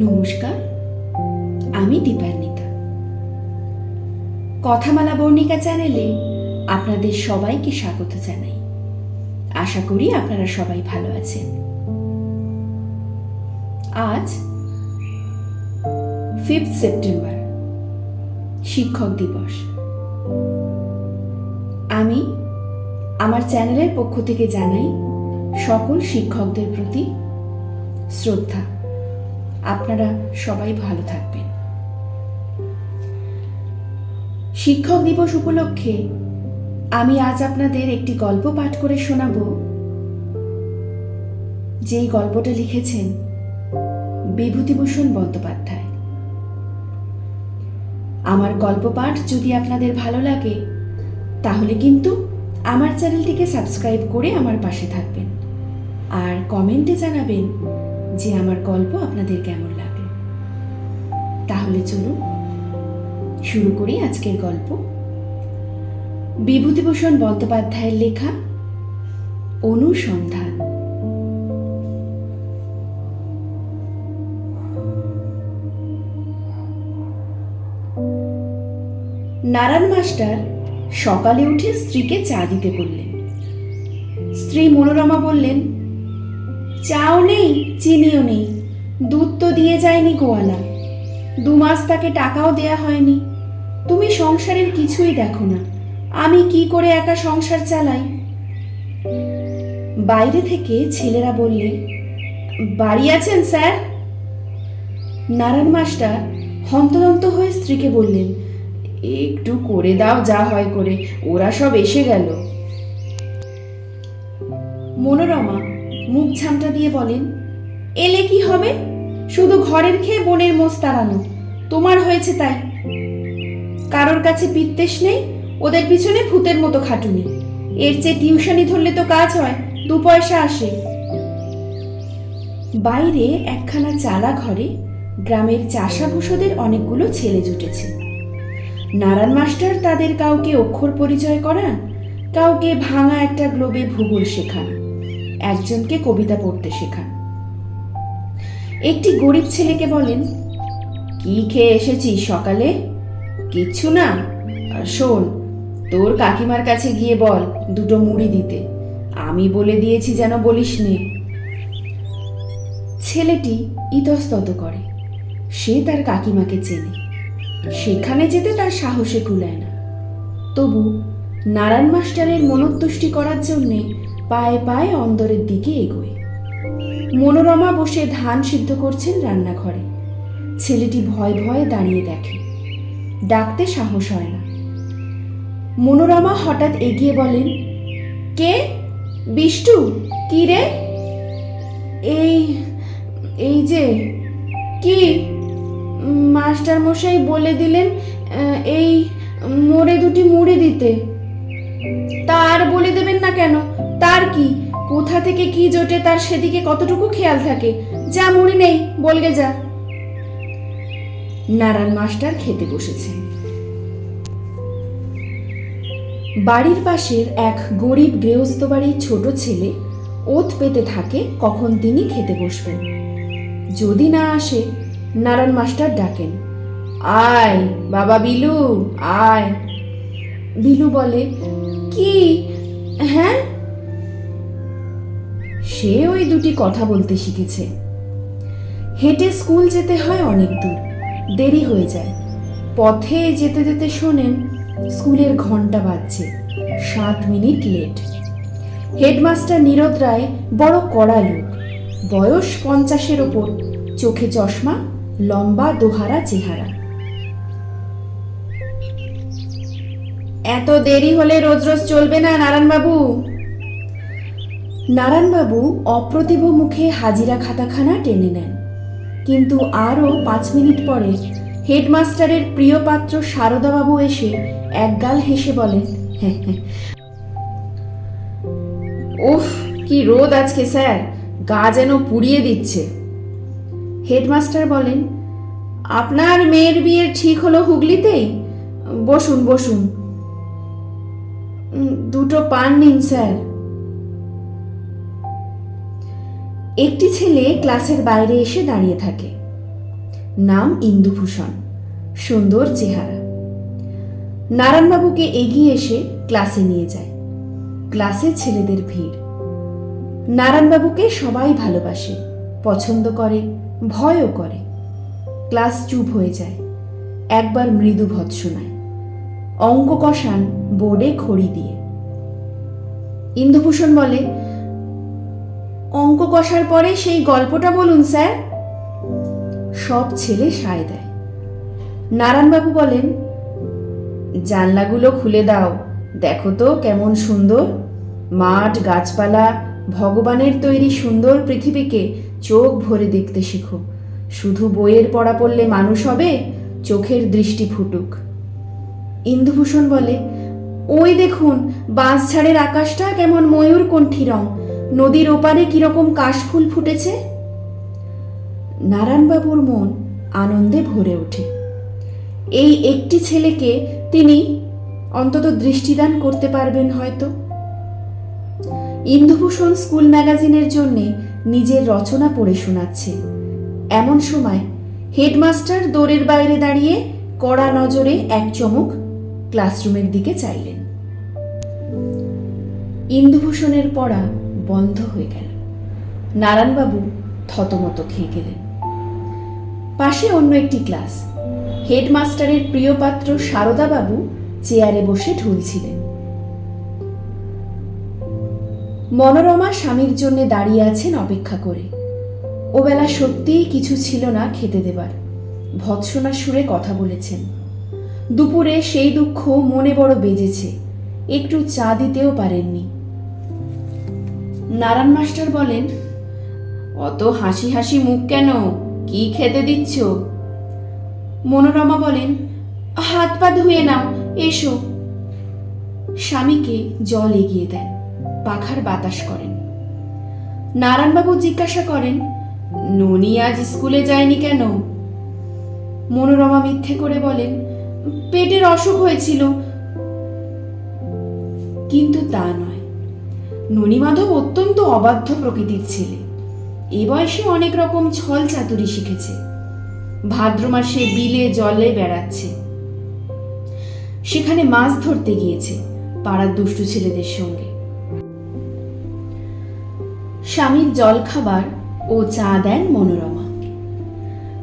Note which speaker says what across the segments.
Speaker 1: নমস্কার, আমি দীপান্বিতা। কথামালা বর্ণিকা চ্যানেলে আপনাদের সবাইকে স্বাগত জানাই। আশা করি আপনারা সবাই ভালো আছেন। আজ 5 সেপ্টেম্বর, শিক্ষক দিবস। আমি আমার চ্যানেলের পক্ষ থেকে জানাই সকল শিক্ষকদের প্রতি শ্রদ্ধা। আপনারা সবাই ভালো থাকবেন। শিক্ষক দিবস উপলক্ষে আমি আজ আপনাদের একটি গল্প পাঠ করে শোনাব, যেই গল্পটা লিখেছেন বিভূতিভূষণ বন্দ্যোপাধ্যায়। আমার গল্প পাঠ যদি আপনাদের ভালো লাগে তাহলে কিন্তু আমার চ্যানেলটিকে সাবস্ক্রাইব করে আমার পাশে থাকবেন আর কমেন্টে জানাবেন যে আমার গল্প আপনাদের কেমন লাগলো। তাহলে চলুন শুরু করি আজকের গল্প। বিভূতিভূষণ বন্দ্যোপাধ্যায়ের লেখা অনুসন্ধান। নারায়ণ মাস্টার সকালে উঠে স্ত্রীকে চা দিতে বললেন। স্ত্রী মনোরমা বললেন, চাও নেই, চিনিও নেই, দুধ তো দিয়ে যায়নি গোয়ালা, 2 মাস তাকে টাকাও দেয়া হয়নি। তুমি সংসারের কিছুই দেখো না, আমি কি করে একা সংসার চালাই? বাইরে থেকে ছেলেরা বললে, বাড়ি আছেন স্যার? নারায়ণ মাস্টার হন্তদন্ত হয়ে স্ত্রীকে বললেন, একটু করে দাও যা হয় করে, ওরা সব এসে গেল। মনোরমা মুখ ঝামটা দিয়ে বলেন, এলে কি হবে? শুধু ঘরের খেয়ে বনের মোষ তাড়ানো, তোমার হয়েছে তাই। কারোর কাছে বিদ্বেষ নেই, ওদের পিছনে ভূতের মতো খাটুনি। এর চেয়ে টিউশনি ধরলে তো কাজ হয়, 2 পয়সা আসে। বাইরে একখানা চালা ঘরে গ্রামের চাষাভূষদের অনেকগুলো ছেলে জুটেছে। নারায়ণ মাস্টার তাদের কাউকে অক্ষর পরিচয় করান, কাউকে ভাঙা একটা গ্লোবে ভূগোল শেখান, একজনকে কবিতা পড়তে শেখান। একটি গরিব ছেলেকে বলেন, কি খেয়ে এসেছিস সকালে? কিচ্ছু না, শোন, তোর কাকিমার কাছে গিয়ে বল 2টো মুড়ি দিতে, আমি বলে দিয়েছি যেন বলিস নে। ছেলেটি ইতস্তত করে, সে তার কাকিমাকে চেনে, সেখানে যেতে তার সাহসে কুলায় না। তবু নারায়ণ মাস্টারের মনোতুষ্টি করার জন্যে পায়ে পায়ে অন্দরের দিকে এগোয়। মনোরমা বসে ধান সিদ্ধ করছেন রান্নাঘরে। ছেলেটি ভয়ে ভয়ে দাঁড়িয়ে দেখে, ডাকতে সাহস হয় না। মনোরমা হঠাৎ এগিয়ে বলেন, কে? বিষ্টু, কি রে? এই যে। কি? মাস্টার মশাই বলে দিলেন এই মোড়ে 2টি মুড়ি দিতে। তার বলে দেবেন না কেন? তার কি, কোথা থেকে কি জোটে তার সেদিকে কতটুকু খেয়াল থাকে? যা, মুড়ি নেই, বলগে যা। নারায়ণ মাস্টার খেতে বসেছেন। বাড়ির পাশের এক গরিব গৃহস্থ বাড়ির ছোট ছেলে ওত পেতে থাকে কখন তিনি খেতে বসবেন। যদি না আসে, নারায়ণ মাস্টার ডাকেন, আয় বাবা বিলু, আয়। বিলু বলে, কি? হ্যাঁ? সে ওই 2টি কথা বলতে শিখেছে। হেঁটে স্কুল যেতে হয় অনেক দূর, দেরি হয়ে যায়। পথে যেতে যেতে শোনেন স্কুলের ঘন্টা বাজছে, 7 মিনিট লেট। হেডমাস্টার নীরদ রায় বড় কড়া লোক, বয়স 50-এর ওপর, চোখে চশমা, লম্বা দোহারা চেহারা। এত দেরি হলে রোজ রোজ চলবে না নারায়ণবাবু। নারায়ণবাবু অপ্রতিভ মুখে হাজিরা খাতাখানা টেনে নেন, কিন্তু আরও 5 মিনিট পরে হেডমাস্টারের প্রিয় পাত্র সারদাবাবু এসে একগাল হেসে বলেন, উফ, কি রোদ আজকে স্যার, গা যেন পুড়িয়ে দিচ্ছে। হেডমাস্টার বলেন, আপনার মেয়ের বিয়ে ঠিক হলো হুগলিতেই? বসুন বসুন। 2টো পান নিন স্যার। একটি ছেলে ক্লাসের বাইরে এসে দাঁড়িয়ে থাকে। নাম ইন্দুভূষণ, সুন্দর চেহারা। নারায়ণবাবুকে এগিয়ে এসে ক্লাসে নিয়ে যায়। ক্লাসে ছেলেদের ভিড়। নারায়ণবাবুকে সবাই ভালোবাসে, পছন্দ করে, ভয়ও করে। ক্লাস চুপ হয়ে যায়। একবার মৃদু ভৎসনায় অঙ্ক কষান বোর্ডে খড়ি দিয়ে। ইন্দুভূষণ বলে, অঙ্ক কষার পরে সেই গল্পটা বলুন স্যার। সব ছেলে সায় দেয়। নারায়ণবাবু বলেন, জানলাগুলো খুলে দাও, দেখো তো কেমন সুন্দর মাঠ, গাছপালা, ভগবানের তৈরি সুন্দর পৃথিবীকে চোখ ভরে দেখতে শেখো। শুধু বইয়ের পড়া পড়লে মানুষ হবে? চোখের দৃষ্টি ফুটুক। ইন্দুভূষণ বলে, ওই দেখুন বাঁশঝাড়ের আকাশটা কেমন ময়ূরকণ্ঠী রং, নদীর ওপারে কিরকম কাশফুল ফুটেছে। নারায়ণবাবুর মন আনন্দে ভরে ওঠে। এই একটি ছেলেকে তিনি অন্তত দৃষ্টিদান করতে পারবেন হয়তো। ইন্দুভূষণ স্কুল ম্যাগাজিনের জন্য নিজের রচনা পড়ে শোনাচ্ছে। এমন সময় হেডমাস্টার দোরের বাইরে দাঁড়িয়ে কড়া নজরে এক চমক ক্লাসরুমের দিকে চাইলেন। ইন্দুভূষণের পড়া বন্ধ হয়ে গেল। নারায়ণবাবু থতমত খেয়ে গেলেন। পাশে অন্য একটি ক্লাস। হেডমাস্টারের প্রিয় পাত্র সারদাবাবু চেয়ারে বসে ঢুলছিলেন। মনোরমা স্বামীর জন্য দাঁড়িয়ে আছেন অপেক্ষা করে। ওবেলা সত্যিই কিছু ছিল না খেতে দেবার। ভৎসনা সুরে কথা বলেছেন। দুপুরে সেই দুঃখ মনে বড় বেজেছে, একটু চা দিতেও পারেননি। নারায়ণ মাস্টার বলেন, অত হাসি হাসি মুখ কেন? কি খেতে দিচ্ছ? মনোরমা বলেন, হাত পা ধুয়ে নাও, এসো। স্বামীকে জল এগিয়ে দেন, পাখার বাতাস করেন। নারায়ণবাবু জিজ্ঞাসা করেন, ননি আজ স্কুলে যায়নি কেন? মনোরমা মিথ্যে করে বলেন, পেটের অসুখ হয়েছিল। কিন্তু তা নয়। ননিমাধব অত্যন্ত অবাধ্য প্রকৃতির ছেলে। এ বয়সে অনেক রকম ছল চাতুরি শিখেছে। ভাদ্র মাসে বিলে জলে বেড়াচ্ছে, সেখানে মাছ ধরতে গিয়েছে পাড়ার দুষ্টু ছেলেদের সঙ্গে। স্বামীর জল খাবার ও চা দেন মনোরমা।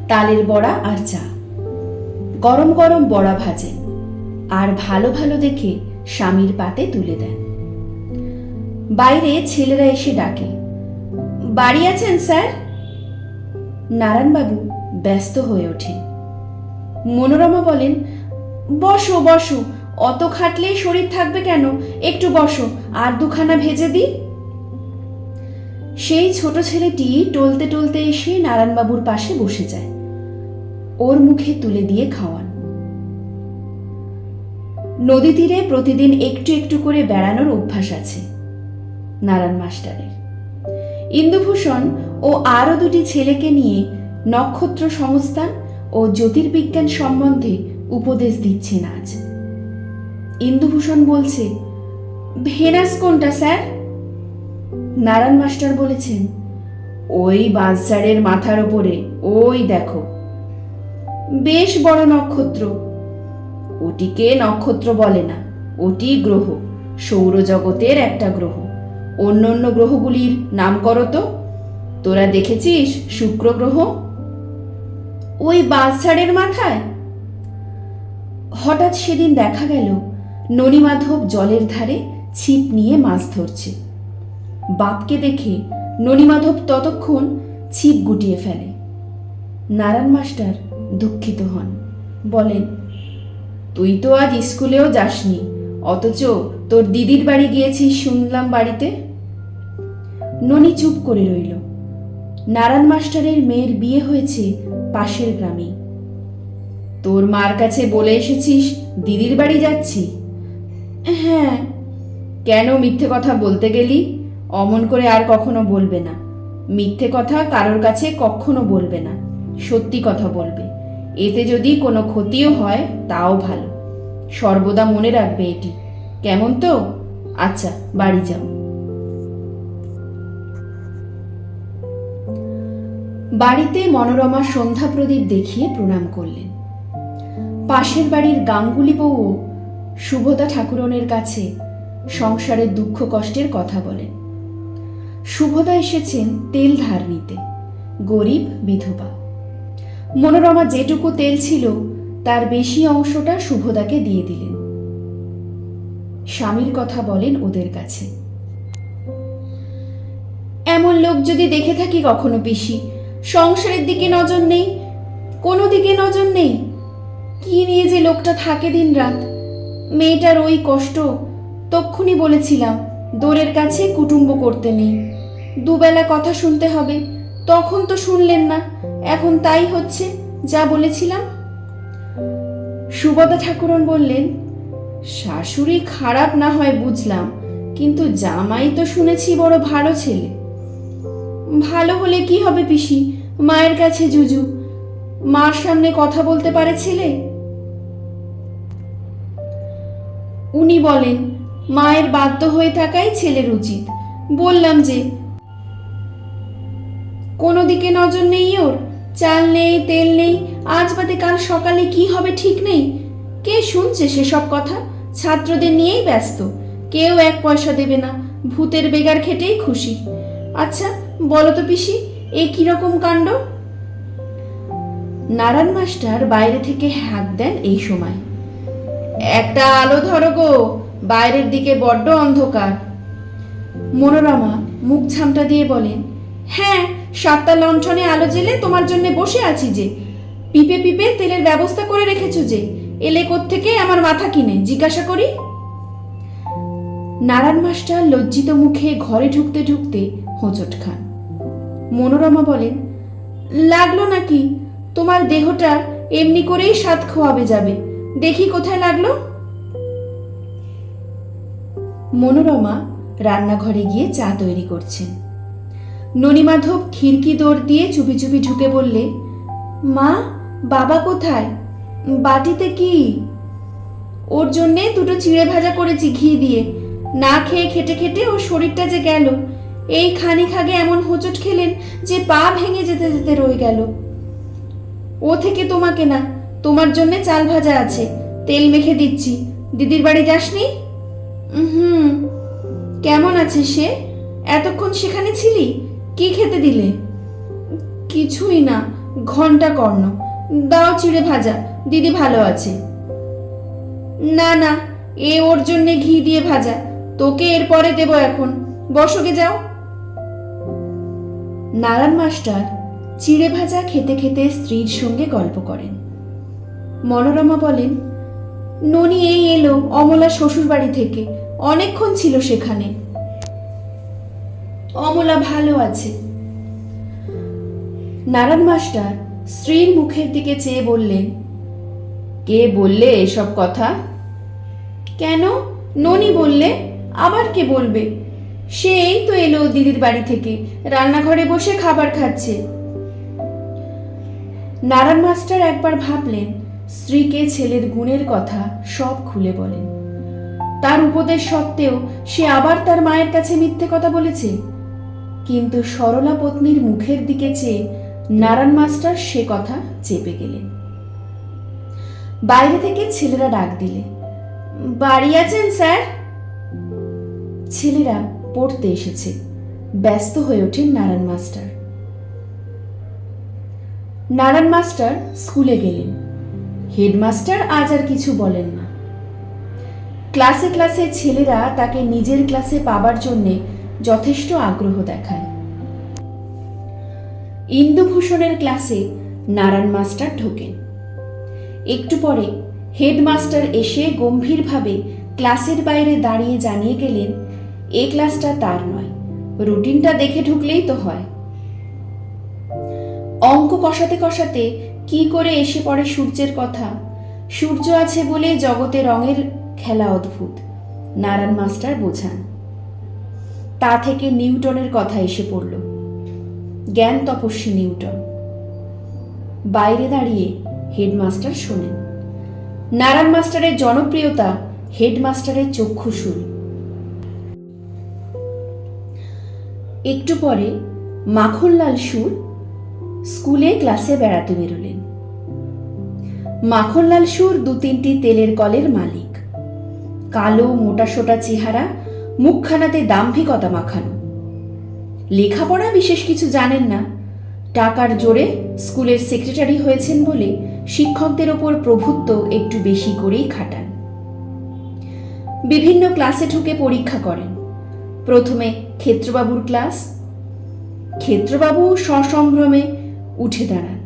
Speaker 1: তালের বড়া আর চা। গরম গরম বড়া ভাজেন আর ভালো ভালো দেখে স্বামীর পাতে তুলে দেন। বাইরে ছেলেরা এসে ডাকে, বাড়ি আছেন স্যার? নারায়ণবাবু ব্যস্ত হয়ে ওঠেন। মনোরমা বলেন, বসো বসো, অত খাটলে শরীর থাকবে কেন? একটু বসো, আর দুখানা ভেজে দিই। সেই ছোট ছেলেটি টলতে টলতে এসে নারায়ণবাবুর পাশে বসে যায়। ওর মুখে তুলে দিয়ে খাওয়ান। নদী তীরে প্রতিদিন একটু একটু করে বেড়ানোর অভ্যাস আছে নারায়ণ মাস্টারের। ইন্দুভূষণ ও আরো দুটি ছেলেকে নিয়ে নক্ষত্র সংস্থান ও জ্যোতির্বিজ্ঞান সম্বন্ধে উপদেশ দিচ্ছেন আজ। ইন্দুভূষণ বলছে, ভেনাস কোনটা স্যার? নারায়ণ মাস্টার বলেছেন, ওই বাঁশঝাড়ের মাথার ওপরে, ওই দেখো। বেশ বড় নক্ষত্র। ওটিকে নক্ষত্র বলে না, ওটি গ্রহ, সৌরজগতের একটা গ্রহ। অন্য অন্য গ্রহগুলির নাম করো তো। তোরা দেখেছিস শুক্র গ্রহ? ওই বাঁশঝাড়ের মাথায়। হঠাৎ সেদিন দেখা গেল ননিমাধব জলের ধারে ছিপ নিয়ে মাছ ধরছে। বাপকে দেখে ননিমাধব ততক্ষণ ছিপ গুটিয়ে ফেলে। নারায়ণ মাস্টার দুঃখিত হন, বলেন, তুই তো আজ স্কুলেও যাসনি, অথচ তোর দিদির বাড়ি গিয়েছিস শুনলাম বাড়িতে। ননি চুপ করে রইল। নারায়ণ মাস্টারের মেয়ের বিয়ে হয়েছে পাশের গ্রামে। তোর মার কাছে বলে এসেছিস দিদির বাড়ি যাচ্ছি? হ্যাঁ। কেন মিথ্যে কথা বলতে গেলি? অমন করে আর কখনো বলবে না। মিথ্যে কথা কারোর কাছে কখনো বলবে না, সত্যি কথা বলবে। এতে যদি কোনো ক্ষতিও হয় তাও ভালো। সর্বদা মনে রাখবে এটি, কেমন তো? আচ্ছা, বাড়ি যাও। বাড়িতে মনোরমা সন্ধ্যা প্রদীপ দেখিয়ে প্রণাম করলেন। পাশের বাড়ির গাঙ্গুলি বউও শুভদা ঠাকুরনের কাছে সংসারের দুঃখ কষ্টের কথা বলেন। শুভদা এসেছেন তেল ধার নিতে, গরিব বিধবা। মনোরমা যেটুকু তেল ছিল তার বেশি অংশটা শুভদাকে দিয়ে দিলেন। স্বামীর কথা বলেন ওদের কাছে। এমন লোক যদি দেখে থাকি কখনো পিসি, সংসারের দিকে নজর নেই, কোনো দিকে নজর নেই, কি নিয়ে যে লোকটা থাকে দিন রাত। মেয়েটার ওই কষ্ট, তক্ষুনি বলেছিলাম দোরের কাছে কুটুম্ব করতে নেই, দুবেলা কথা শুনতে হবে, তখন তো শুনলেন না, এখন তাই হচ্ছে যা বলেছিলাম। সুভদ্রা ঠাকুরন বললেন, শাশুড়ি খারাপ না হয় বুঝলাম, কিন্তু জামাই তো শুনেছি বড় ভালো ছেলে। ভালো হলে কি হবে পিসি, মায়ের কাছে জুজু, মার সামনে কথা বলতে পারে ছেলে? উনি বলেন মায়ের বাধ্য হয়ে থাকাই ছেলের উচিত। বললাম যে কোনো দিকে নজর নেই ওর, চাল নেই, তেল নেই, আজ বাদে কাল সকালে কি হবে ঠিক নেই। কে শুনছে সেসব কথা? ছাত্রদের নিয়েই ব্যস্ত, কেউ এক পয়সা দেবে না, ভূতের বেগার খেটেই খুশি। আচ্ছা বলো তো পিসি, এ কিরকম কাণ্ড? নারায়ণ মাস্টার বাইরে থেকে হাঁক দেন এই সময়। একটা আলো ধরো গো, বাইরের দিকে বড্ড অন্ধকার। মনোরমা মুখ ঝামটা দিয়ে বলেন, হ্যাঁ, 7টা লণ্ঠনে আলো জেলে তোমার জন্য বসে আছি যে, পিপে পিপে তেলের ব্যবস্থা করে রেখেছো যে, এলে কোত্থেকে আমার মাথা কিনে জিজ্ঞাসা করি? নারায়ণ মাস্টার লজ্জিত মুখে ঘরে ঢুকতে ঢুকতে হোঁচট খান। মনোরমা বলেন, লাগলো নাকি? তোমার দেহটা এমনি করেই স্বাদ খোয়াবে যাবে, দেখি কোথায় লাগলো। মনোরমা রান্নাঘরে গিয়ে চা তৈরি করছেন। ননিমাধব খিড়কি দৌড় দিয়ে চুপি চুপি ঢুকে বললে, মা, বাবা কোথায়? বাটিতে কি? ওর জন্যে দুটো চিড়ে ভাজা করেছি ঘি দিয়ে, না খেয়ে খেটে খেটে ওর শরীরটা যে গেল। এই খানিক আগে এমন হোঁচট খেলেন যে পা ভেঙে যেতে যেতে রয়ে গেল। ও থেকে তোমাকে না, তোমার জন্যে চাল ভাজা আছে, তেল মেখে দিচ্ছি। দিদির বাড়ি যাসনি? হুম। কেমন আছে সে? এতক্ষণ সেখানে ছিলি, কি খেতে দিলে? কিছুই না, ঘন্টা কর্ণ। দাও চিড়ে ভাজা, দিদি ভালো আছে। না না, এ ওর জন্যে ঘি দিয়ে ভাজা, তোকে এরপরে দেব এখন, বসকে যাও। নারায়ণ মাস্টার চিড়ে ভাজা খেতে খেতে স্ত্রীর সঙ্গে গল্প করেন। মনোরমা বলেন, ননি এই এলো অমলা শ্বশুর বাড়ি থেকে, অনেকক্ষণ ছিল সেখানে। অমলা ভালো আছে। নারায়ণ মাস্টার স্ত্রীর মুখের দিকে চেয়ে বললেন, কে বললে এসব কথা? কেন, ননি বললে, আবার কে বলবে? সে এই তো এলো দিদির বাড়ি থেকে, রান্নাঘরে বসে খাবার খাচ্ছে। নারায়ণ মাস্টার একবার ভাবলেন স্ত্রীকে ছেলের গুণের কথা সব খুলে বলেন। তার উপদেশ সত্ত্বেও সে আবার তার মায়ের কাছে মিথ্যে কথা বলেছে। কিন্তু সরলা পত্নীর মুখের দিকে চেয়ে নারায়ণ মাস্টার সে কথা চেপে গেলেন। বাইরে থেকে ছেলেরা ডাক দিলে, বাড়ি আছেন স্যার? ছেলেরা পড়তে এসেছে। ব্যস্ত হয়ে ওঠেন নারায়ণ মাস্টার। নারায়ণ মাস্টার স্কুলে গেলেন। হেডমাস্টার আজ আর কিছু বলেন না। ক্লাসে ক্লাসে ছেলেরা তাকে নিজের ক্লাসে পাবার জন্যে যথেষ্ট আগ্রহ দেখায়। ইন্দুভূষণের ক্লাসে নারায়ণ মাস্টার ঢোকেন। একটু পরে হেডমাস্টার এসে গম্ভীরভাবে ক্লাসের বাইরে দাঁড়িয়ে জানিয়ে গেলেন, এ ক্লাসটা তার নয়, রুটিনটা দেখে ঢুকলেই তো হয়। অঙ্ক কষাতে কষাতে কি করে এসে পড়ে সূর্যের কথা। সূর্য আছে বলে জগতে রঙের খেলা অদ্ভুত, নারায়ণ মাস্টার বোঝান। তা থেকে নিউটনের কথা এসে পড়ল, জ্ঞান তপস্বী নিউটন। বাইরে দাঁড়িয়ে হেডমাস্টার শোনেন। নারায়ণ মাস্টারের জনপ্রিয়তা হেডমাস্টারের চক্ষুশূল। একটু পরে মাখনলাল সুর, স্কুলে ক্লাসে বেড়াতে বেরোলেন। মাখনলাল সুর 2-3টি তেলের কলের মালিক। কালো মোটাসোটা চেহারা, মুখখানাতে দাম্ভিকতা মাখানো। লেখাপড়া বিশেষ কিছু জানেন না। টাকার জোরে স্কুলের সেক্রেটারি হয়েছেন বলে শিক্ষকদের ওপর প্রভুত্ব একটু বেশি করেই খাটান। বিভিন্ন ক্লাসে ঢুকে পরীক্ষা করেন। প্রথমে ক্ষেত্রবাবুর ক্লাস। ক্ষেত্রবাবু সসম্ভ্রমে উঠে দাঁড়ান,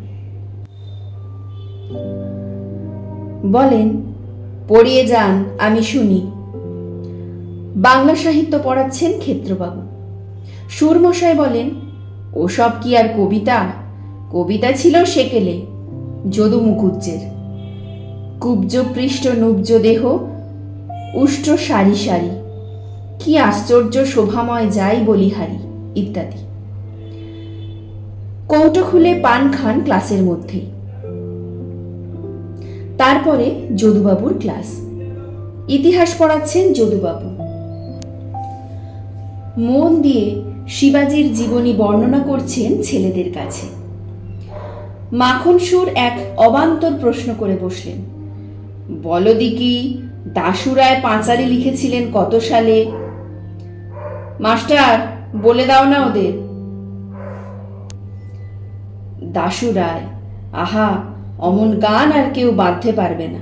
Speaker 1: বলেন, পড়িয়ে যান, আমি শুনি। বাংলা সাহিত্য পড়াচ্ছেন ক্ষেত্রবাবু। সুরমশাই বলেন, ওসব কি আর কবিতা? কবিতা ছিল সেকেলে, যদু মুখুজ্জের। কুব্জ পৃষ্ঠ নুব্জ দেহ, উষ্ট্র সারি সারি, কি আশ্চর্য শোভাময় যাই বলিহারি, ইত্যাদি। কৌটো খুলে পান খান ক্লাসের মধ্যেই। তারপরে যদুবাবুর ক্লাস। ইতিহাস পড়াচ্ছেন যদুবাবু। মন দিয়ে শিবাজির জীবনী বর্ণনা করছেন ছেলেদের কাছে। মাখন সুর এক অবান্তর প্রশ্ন করে বসলেন, বলো দিকি, দাশুরায় পাঁচালি লিখেছিলেন কত সালে? মাস্টার, বলে দাও না ওদের। দাশুরায়, আহা, অমন গান আর কেউ বাঁধতে পারবে না।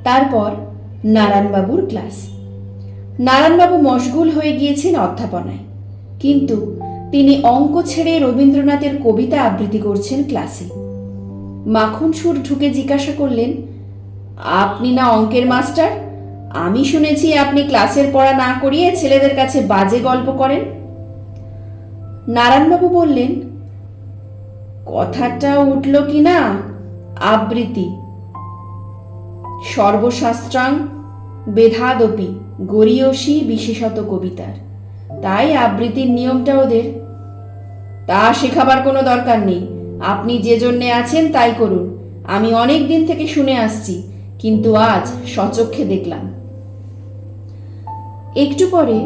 Speaker 1: তারপর নারায়ণবাবুর ক্লাস। নারায়ণবাবু মশগুল হয়ে গিয়েছেন অধ্যাপনায়, কিন্তু তিনি অঙ্ক ছেড়ে রবীন্দ্রনাথের কবিতা আবৃত্তি করছেন ক্লাসে। মাখন সুর ঢুকে জিজ্ঞাসা করলেন, আপনি না অঙ্কের মাস্টার? আমি শুনেছি আপনি ক্লাসের পড়া না করিয়ে ছেলেদের কাছে বাজে গল্প করেন। নারায়ণবাবু বললেন, কথাটা উঠল কি না, আবৃত্তি। সর্বশাস্ত্রাং বেধাদপি গরীয়সী, বিশেষত কবিতার, তাই আবৃত্তির নিয়মটা ওদের। তা শেখাবার কোনো দরকার নেই, আপনি যে জন্যে আছেন তাই করুন। আমি অনেক দিন থেকে শুনে আসছি, কিন্তু আজ সচক্ষে দেখলাম। একটু পরে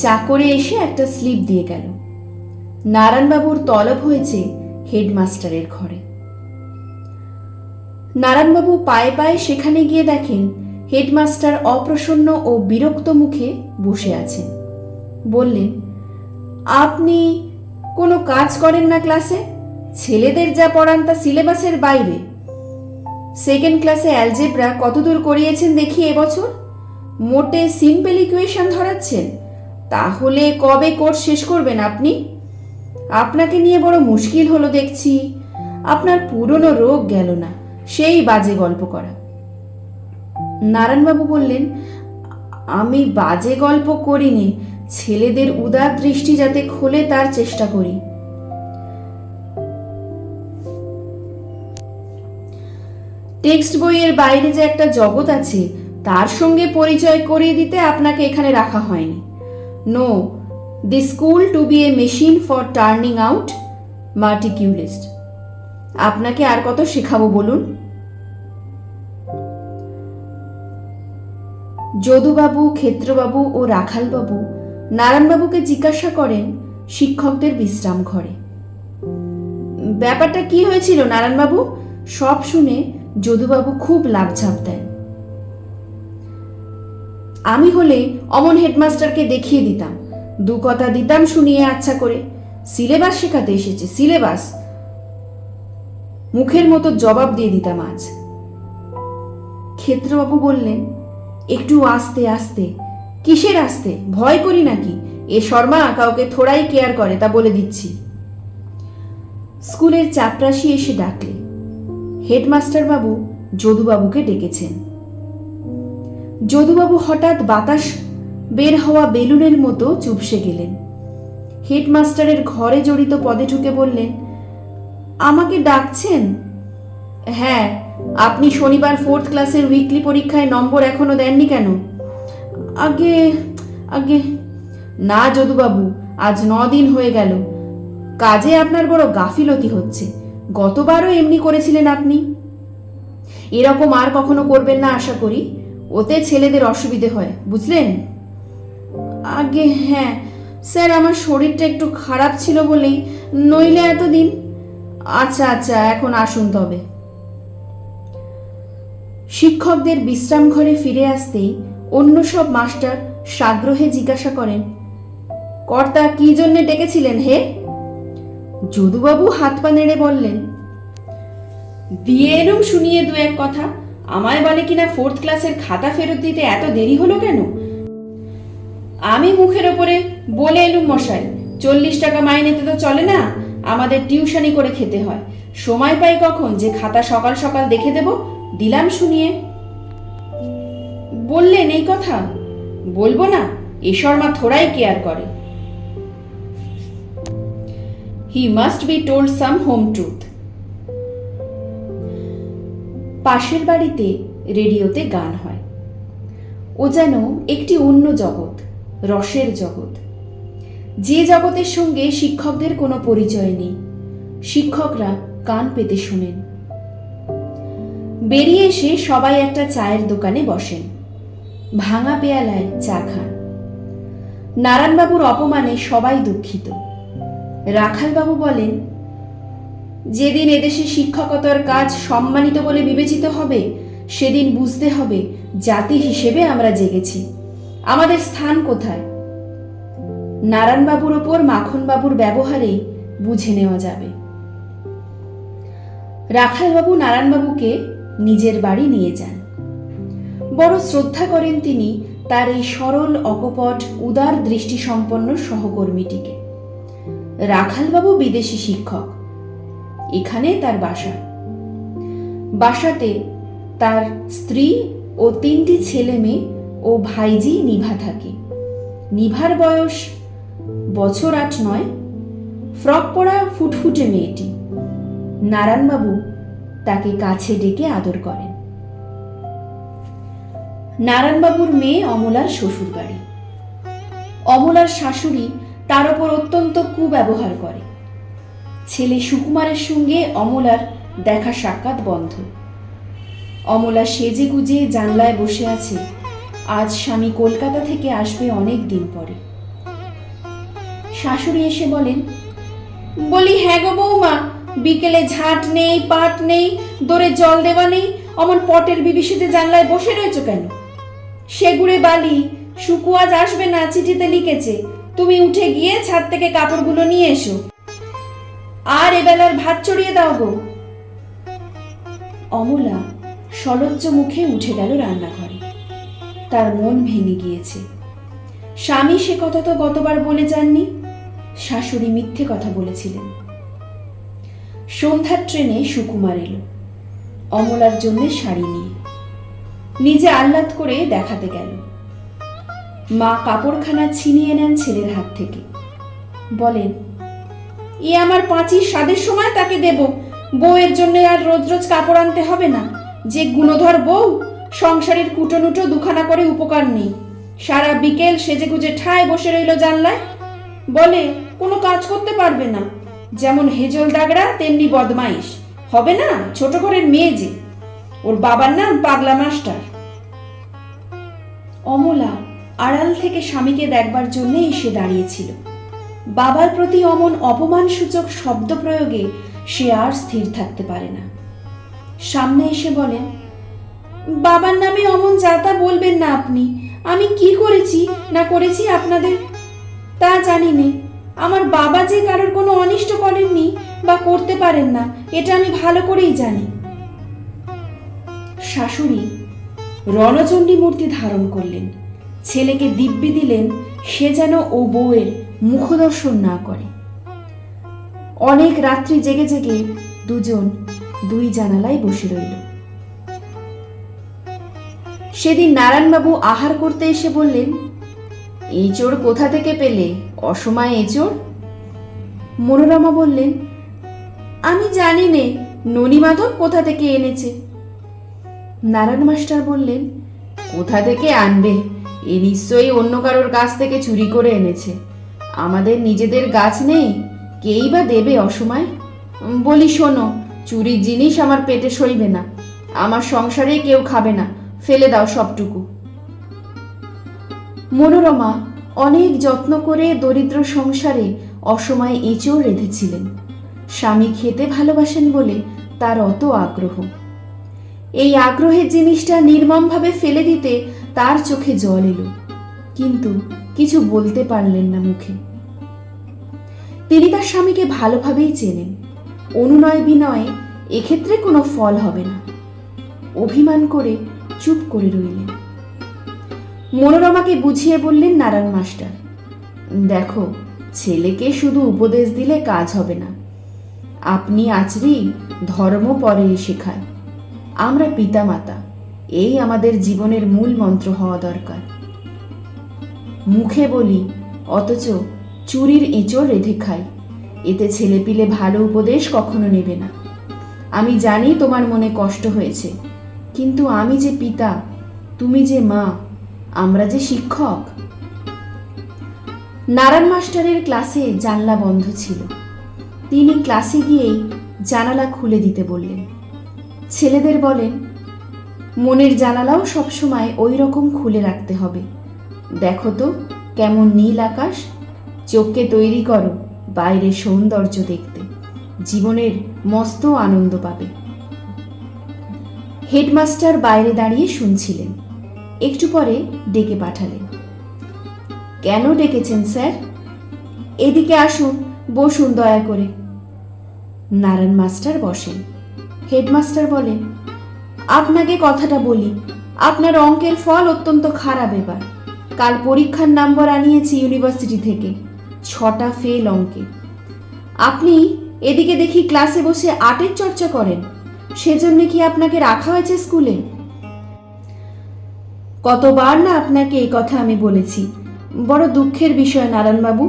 Speaker 1: চাকরে এসে একটা স্লিপ দিয়ে গেল। নারায়ণবাবুর তলব হয়েছে হেডমাস্টারের ঘরে। নারায়ণবাবু পায়ে পায়ে সেখানে গিয়ে দেখেন হেডমাস্টার অপ্রসন্ন ও বিরক্ত মুখে বসে আছেন। বললেন, আপনি কোনো কাজ করেন না ক্লাসে? ছেলেদের যা পড়ান তা সিলেবাসের বাইরে। সেকেন্ড ক্লাসে অ্যালজেব্রা কতদূর করিয়েছেন দেখি এবছর? মোটে সিম্পল ইকুয়েশন ধরাচ্ছেন? তাহলে কবে কোর্স শেষ করবেন আপনি? আপনাকে নিয়ে বড় মুশকিল হলো দেখছি। আপনার পুরনো রোগ গেল না, সেই বাজে গল্প করা। নারায়ণবাবু বললেন, আমি বাজে গল্প করিনি, ছেলেদের উদার দৃষ্টি যাতে খোলে তার চেষ্টা করি। টেক্সট বইয়ের বাইরে যে একটা জগৎ আছে তার সঙ্গে পরিচয় করিয়ে দিতে আপনাকে এখানে রাখা হয়নি। No, the school to be a machine for turning out matriculist. আপনাকে আর কত শেখাবো বলুন? যদুবাবু, ক্ষেত্রবাবু ও রাখালবাবু নারায়ণবাবুকে জিজ্ঞাসা করেন শিক্ষকদের বিশ্রাম ঘরে, ব্যাপারটা কি হয়েছিল নারায়ণবাবু? সব শুনে যদুবাবু খুব লাফঝাপ দেন। আমি হলে অমন হেডমাস্টারকে দেখিয়ে দিতাম, দু কথা দিতাম শুনিয়ে আচ্ছা করে। সিলেবাস শেখাতে এসেছে, সিলেবাস। মুখের মতো জবাব দিয়ে দিতাম আজ। ক্ষেত্রবাবু বললেন, একটু আস্তে আস্তে। কিসের আস্তে? ভয় করি নাকি? এ শর্মা কাউকে থোড়াই কেয়ার করে, তা বলে দিচ্ছি। স্কুলের চাপরাশি এসে ডাকলে হেডমাস্টার বাবু যদুবাবুকে ডেকেছেন। যদুবাবু হঠাৎ বাতাস বের হওয়া বেলুনের মতো চুপসে গেলেন। হেডমাস্টারের ঘরে জড়িত পদে ঢুকে বললেন, আমাকে ডাকছেন? হ্যাঁ। আপনি শনিবার 4th ক্লাসের উইকলি পরীক্ষায় নম্বর এখনো দেননি কেন? আগে আগে না যদুবাবু, আজ 9 দিন হয়ে গেল। কাজে আপনার বড় গাফিলতি হচ্ছে। গতবারও এমনি করেছিলেন আপনি। এরকম আর কখনো করবেন না আশা করি। ওতে ছেলেদের অসুবিধে হয়, বুঝলেন? আগে হ্যাঁ স্যার, আমার শরীরটা একটু খারাপ ছিল বলেই, নইলে এতদিন। আচ্ছা আচ্ছা, এখন আসুন তবে। শিক্ষকদের বিশ্রাম ঘরে ফিরে আসতেই অন্য সব মাস্টার সাগ্রহে জিজ্ঞাসা করেন, কর্তা কি জন্যে ডেকেছিলেন হে? যদুবাবু হাত পা নেড়ে বললেন, দিয়ে এলুম শুনিয়ে দু এক কথা। আমায় বলে কিনা 4th ক্লাসের খাতা ফেরত দিতে এত দেরি হলো কেন? আমি মুখের ওপরে বলে এলুম, মশাই 40 টাকা মাইনেতে তো চলে না, আমাদের টিউশনি করে খেতে হয়। সময় পাই কখন যে খাতা সকাল সকাল দেখে দেব? দিলাম শুনিয়ে। বললেন এই কথা? বলবো না, এ শর্মা থোড়াই কেয়ার করে। He must be told some home truth. পাশের বাড়িতে রেডিওতে গান হয়। ও যেন একটি অন্য জগৎ, রসের জগৎ, যে জগতের সঙ্গে শিক্ষকদের কোনো পরিচয় নেই। শিক্ষকরা কান পেতে শোনেন। বেরিয়ে এসে সবাই একটা চায়ের দোকানে বসেন, ভাঙা পেয়ালায় চা খান। নারায়ণবাবুর অপমানে সবাই দুঃখিত। রাখালবাবু বলেন, যেদিন এদেশে শিক্ষকতার কাজ সম্মানিত বলে বিবেচিত হবে, সেদিন বুঝতে হবে জাতি হিসেবে আমরা জেগেছি, আমাদের স্থান কোথায়। নারায়ণবাবুর ওপর মাখনবাবুর ব্যবহারেই বুঝে নেওয়া যাবে। রাখালবাবু নারায়ণবাবুকে নিজের বাড়ি নিয়ে যান। বড় শ্রদ্ধা করেন তিনি তার এই সরল, অকপট, উদার দৃষ্টিসম্পন্ন সহকর্মীটিকে। রাখালবাবু বিদেশি শিক্ষক, এখানে তার বাসা। বাসাতে তার স্ত্রী ও 3টি ছেলে মেয়ে ও ভাইজি নিভা থাকে। নিভার বয়স বছর 8-9, ফ্রক পরা ফুটফুটে মেয়েটি। নারায়ণবাবু তাকে কাছে ডেকে আদর করেন। নারায়ণবাবুর মেয়ে অমলার শ্বশুর বাড়ি। অমলার শাশুড়ি তার ওপর অত্যন্ত কুব্যবহার করে। ছেলে সুকুমারের সঙ্গে অমলার দেখা সাক্ষাৎ বন্ধ। অমলা সেজে গুজে জানলায় বসে আছে, আজ স্বামী কলকাতা থেকে আসবে অনেক দিন পরে। শাশুড়ি এসে বলেন, বলি হ্যাঁ গো বৌমা, বিকেলে ঝাঁট নেই, পাট নেই, দোরে জল দেওয়া নেই, অমন পটের বিবিসিতে জানলায় বসে রয়েছে কেন? সেগুড়ে বালি, শুকু আজ আসবে না, চিঠিতে লিখেছে, তুমি উঠে গিয়ে ছাদ থেকে কাপড়গুলো নিয়ে এসো, আর এবেলার ভাত চড়িয়ে দাও গো। অমলা সলজ্জ মুখে উঠে গেল রান্নাঘরে। তার মন ভেঙে গিয়েছে। স্বামী সে কথা তো গতবার বলে যাননি, শাশুড়ি মিথ্যে কথা বলেছিলেন। সন্ধ্যার ট্রেনে সুকুমার এলো অমলার জন্য শাড়ি নিয়ে। নিজে আহ্লাদ করে দেখাতে গেল। মা কাপড়খানা ছিনিয়ে নেন ছেলের হাত থেকে, বলেন, এ আমার পাঁচির স্বাদের সময় তাকে দেব, বউয়ের জন্য আর রোজ রোজ কাপড় আনতে হবে না। যে গুণধর বউ, সংসারের কুটোনুটো দুখানা করে উপকার নেই, সারা বিকেল সেজেগুজে ঠায় বসে রইল জানলায়, বলে কোনো কাজ করতে পারবে না, যেমন হেজল দাগড়া তেমনি বদমাইশ, হবে না, ছোট ঘরের মেয়ে যে, ওর বাবার নাম পাগলা মাস্টার। অমলা আড়াল থেকে স্বামীকে দেখবার জন্য এসে দাঁড়িয়েছিল। বাবার প্রতি অমন অপমানসূচক শব্দ প্রয়োগে সে আর স্থির থাকতে পারে না। সামনে এসে বলেন, বাবার নামে অমন যাতা বলবেন না আপনি। আমি কি করেছি না করেছি আপনাদের তা জানি নে। আমার বাবা যে কারোর কোনো অনিষ্ট করেননি বা করতে পারেন না, এটা আমি ভালো করেই জানি। শাশুড়ি রণচণ্ডী মূর্তি ধারণ করলেন, ছেলেকে দিব্যি দিলেন সে যেন ও বউয়ের মুখদর্শন না করে। অনেক রাত্রি জেগে জেগে দুজন দুই জানালায় বসে রইল। সেদিন নারায়ণবাবু আহার করতে এসে বললেন, এঁচোড় কোথা থেকে পেলে, অসময়ে এঁচোড়? মনোরমা বললেন, আমি জানি নে, ননিমাধব কোথা থেকে এনেছে। নারায়ণ মাস্টার বললেন, কোথা থেকে আনবে, এ নিশ্চয়ই অন্য কারোর কাছ থেকে চুরি করে এনেছে, আমাদের নিজেদের গাছ নেই, কেই বা দেবে অসময়। বলি শোনো, চুরির জিনিস আমার পেটে সইবে না, আমার সংসারে কেউ খাবে না, ফেলে দাও সবটুকু। মনোরমা অনেক যত্ন করে দরিদ্র সংসারে অসময়ে এঁচোড় রেঁধেছিলেন। স্বামী খেতে ভালোবাসেন বলে তার অত আগ্রহ। এই আগ্রহের জিনিসটা নির্মমভাবে ফেলে দিতে তার চোখে জল এলো, কিন্তু কিছু বলতে পারলেন না মুখে। তিনি তার স্বামীকে ভালোভাবেই চেনেন। অনুনয় বিনয়ে এক্ষেত্রে কোনো ফল হবে না। অভিমান করে চুপ করে রইলেন। মনোরমাকে বুঝিয়ে বললেন নারায়ণ মাস্টার, দেখো, ছেলেকে শুধু উপদেশ দিলে কাজ হবে না। আপনি আচরি ধর্ম পরে শেখায়, আমরা পিতামাতা, এই আমাদের জীবনের মূল মন্ত্র হওয়া দরকার। মুখে বলি অথচ চুরির এঁচড় রেঁধে খাই, এতে ছেলেপিলে ভালো উপদেশ কখনো নেবে না। আমি জানি তোমার মনে কষ্ট হয়েছে, কিন্তু আমি যে পিতা, তুমি যে মা, আমরা যে শিক্ষক। নারায়ণ মাস্টারের ক্লাসে জানলা বন্ধ ছিল। তিনি ক্লাসে গিয়েই জানালা খুলে দিতে বললেন। ছেলেদের বলেন, মনের জানালাও সবসময় ওই রকম খুলে রাখতে হবে। দেখো তো কেমন নীল আকাশ, চোখকে তৈরি করো বাইরের সৌন্দর্য দেখতে, জীবনের মস্ত আনন্দ পাবে। হেডমাস্টার বাইরে দাঁড়িয়ে শুনছিলেন। একটু পরে ডেকে পাঠালেন। কেন ডেকেছেন স্যার? এদিকে আসুন, বসুন দয়া করে। নারায়ণ মাস্টার বসেন। হেডমাস্টার বলেন, আপনাকে কথাটা বলি, আপনার অঙ্কের ফল অত্যন্ত খারাপ এবার। কাল পরীক্ষার নাম্বার আনিয়েছি ইউনিভার্সিটি থেকে, 6টা ফেল অঙ্কে। আপনি এদিকে দেখি ক্লাসে বসে আর্টের চর্চা করেন, সেজন্য কি আপনাকে রাখা হয়েছে স্কুলে? কতবার না আপনাকে এই কথা আমি বলেছি, বড় দুঃখের বিষয় নারায়ণবাবু।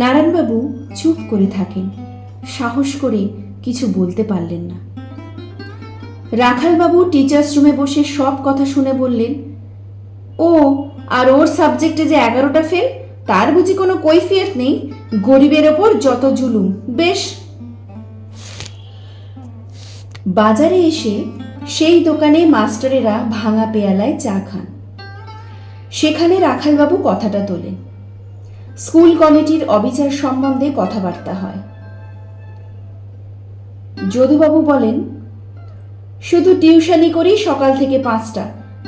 Speaker 1: নারায়ণবাবু চুপ করে থাকেন, সাহস করে কিছু বলতে পারলেন না। রাখালবাবু টিচার্স রুমে বসে সব কথা শুনে বললেন, ও আর ওর সাবজেক্টে যে 11টা ফেল, তার বুঝি কোনো কৈফিয়ত নেই? গরিবের ওপর যত জুলুম। বেশ। বাজারে এসে সেই দোকানে মাস্টারেরা ভাঙা পেয়ালায় চা খান। সেখানে রাখালবাবু কথাটা তোলেন। স্কুল কমিটির অবিচার সম্বন্ধে কথাবার্তা হয়। যদুবাবু বলেন, শুধু টিউশনি করি সকাল থেকে 5টা,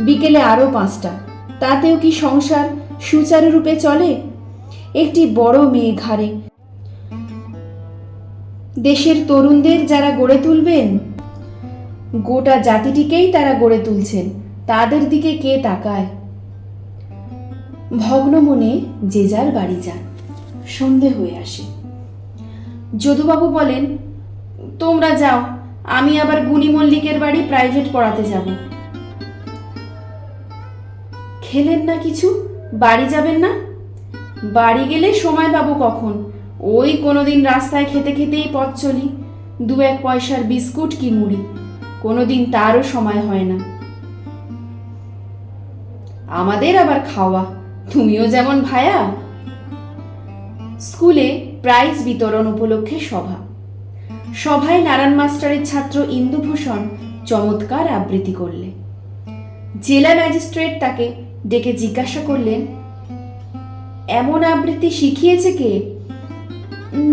Speaker 1: বিকেলে আরো 5টা, তাতেও কি সংসার সুচারুরূপে চলে? একটি বড় মেয়ে ঘাড়ে। দেশের তরুণদের যারা গড়ে তুলবেন, গোটা জাতিটিকেই তারা গড়ে তুলছেন, তাদের দিকে কে তাকায়? ভগ্ন মনে যে যার বাড়ি যান। সন্ধে হয়ে আসে। যদুবাবু বলেন, তোমরা যাও, আমি আবার গুণী মল্লিকের বাড়ি প্রাইভেট পড়াতে যাব। খেলেন না কিছু? বাড়ি যাবেন না? বাড়ি গেলে সময় পাবো কখন? ওই কোনোদিন রাস্তায় খেতে খেতেই পথ চলি, 2-1 পয়সার বিস্কুট কি মুড়ি, কোনোদিন তারও সময় হয় না। আমাদের আবার খাওয়া, তুমিও যেমন ভায়া। স্কুলে প্রাইজ বিতরণ উপলক্ষে সভা। সভায় নারায়ণ মাস্টারের ছাত্র ইন্দুভূষণ চমৎকার আবৃত্তি করলে। জেলা ম্যাজিস্ট্রেট তাকে ডেকে জিজ্ঞাসা করলেন, এমন আবৃত্তি শিখিয়েছে কে?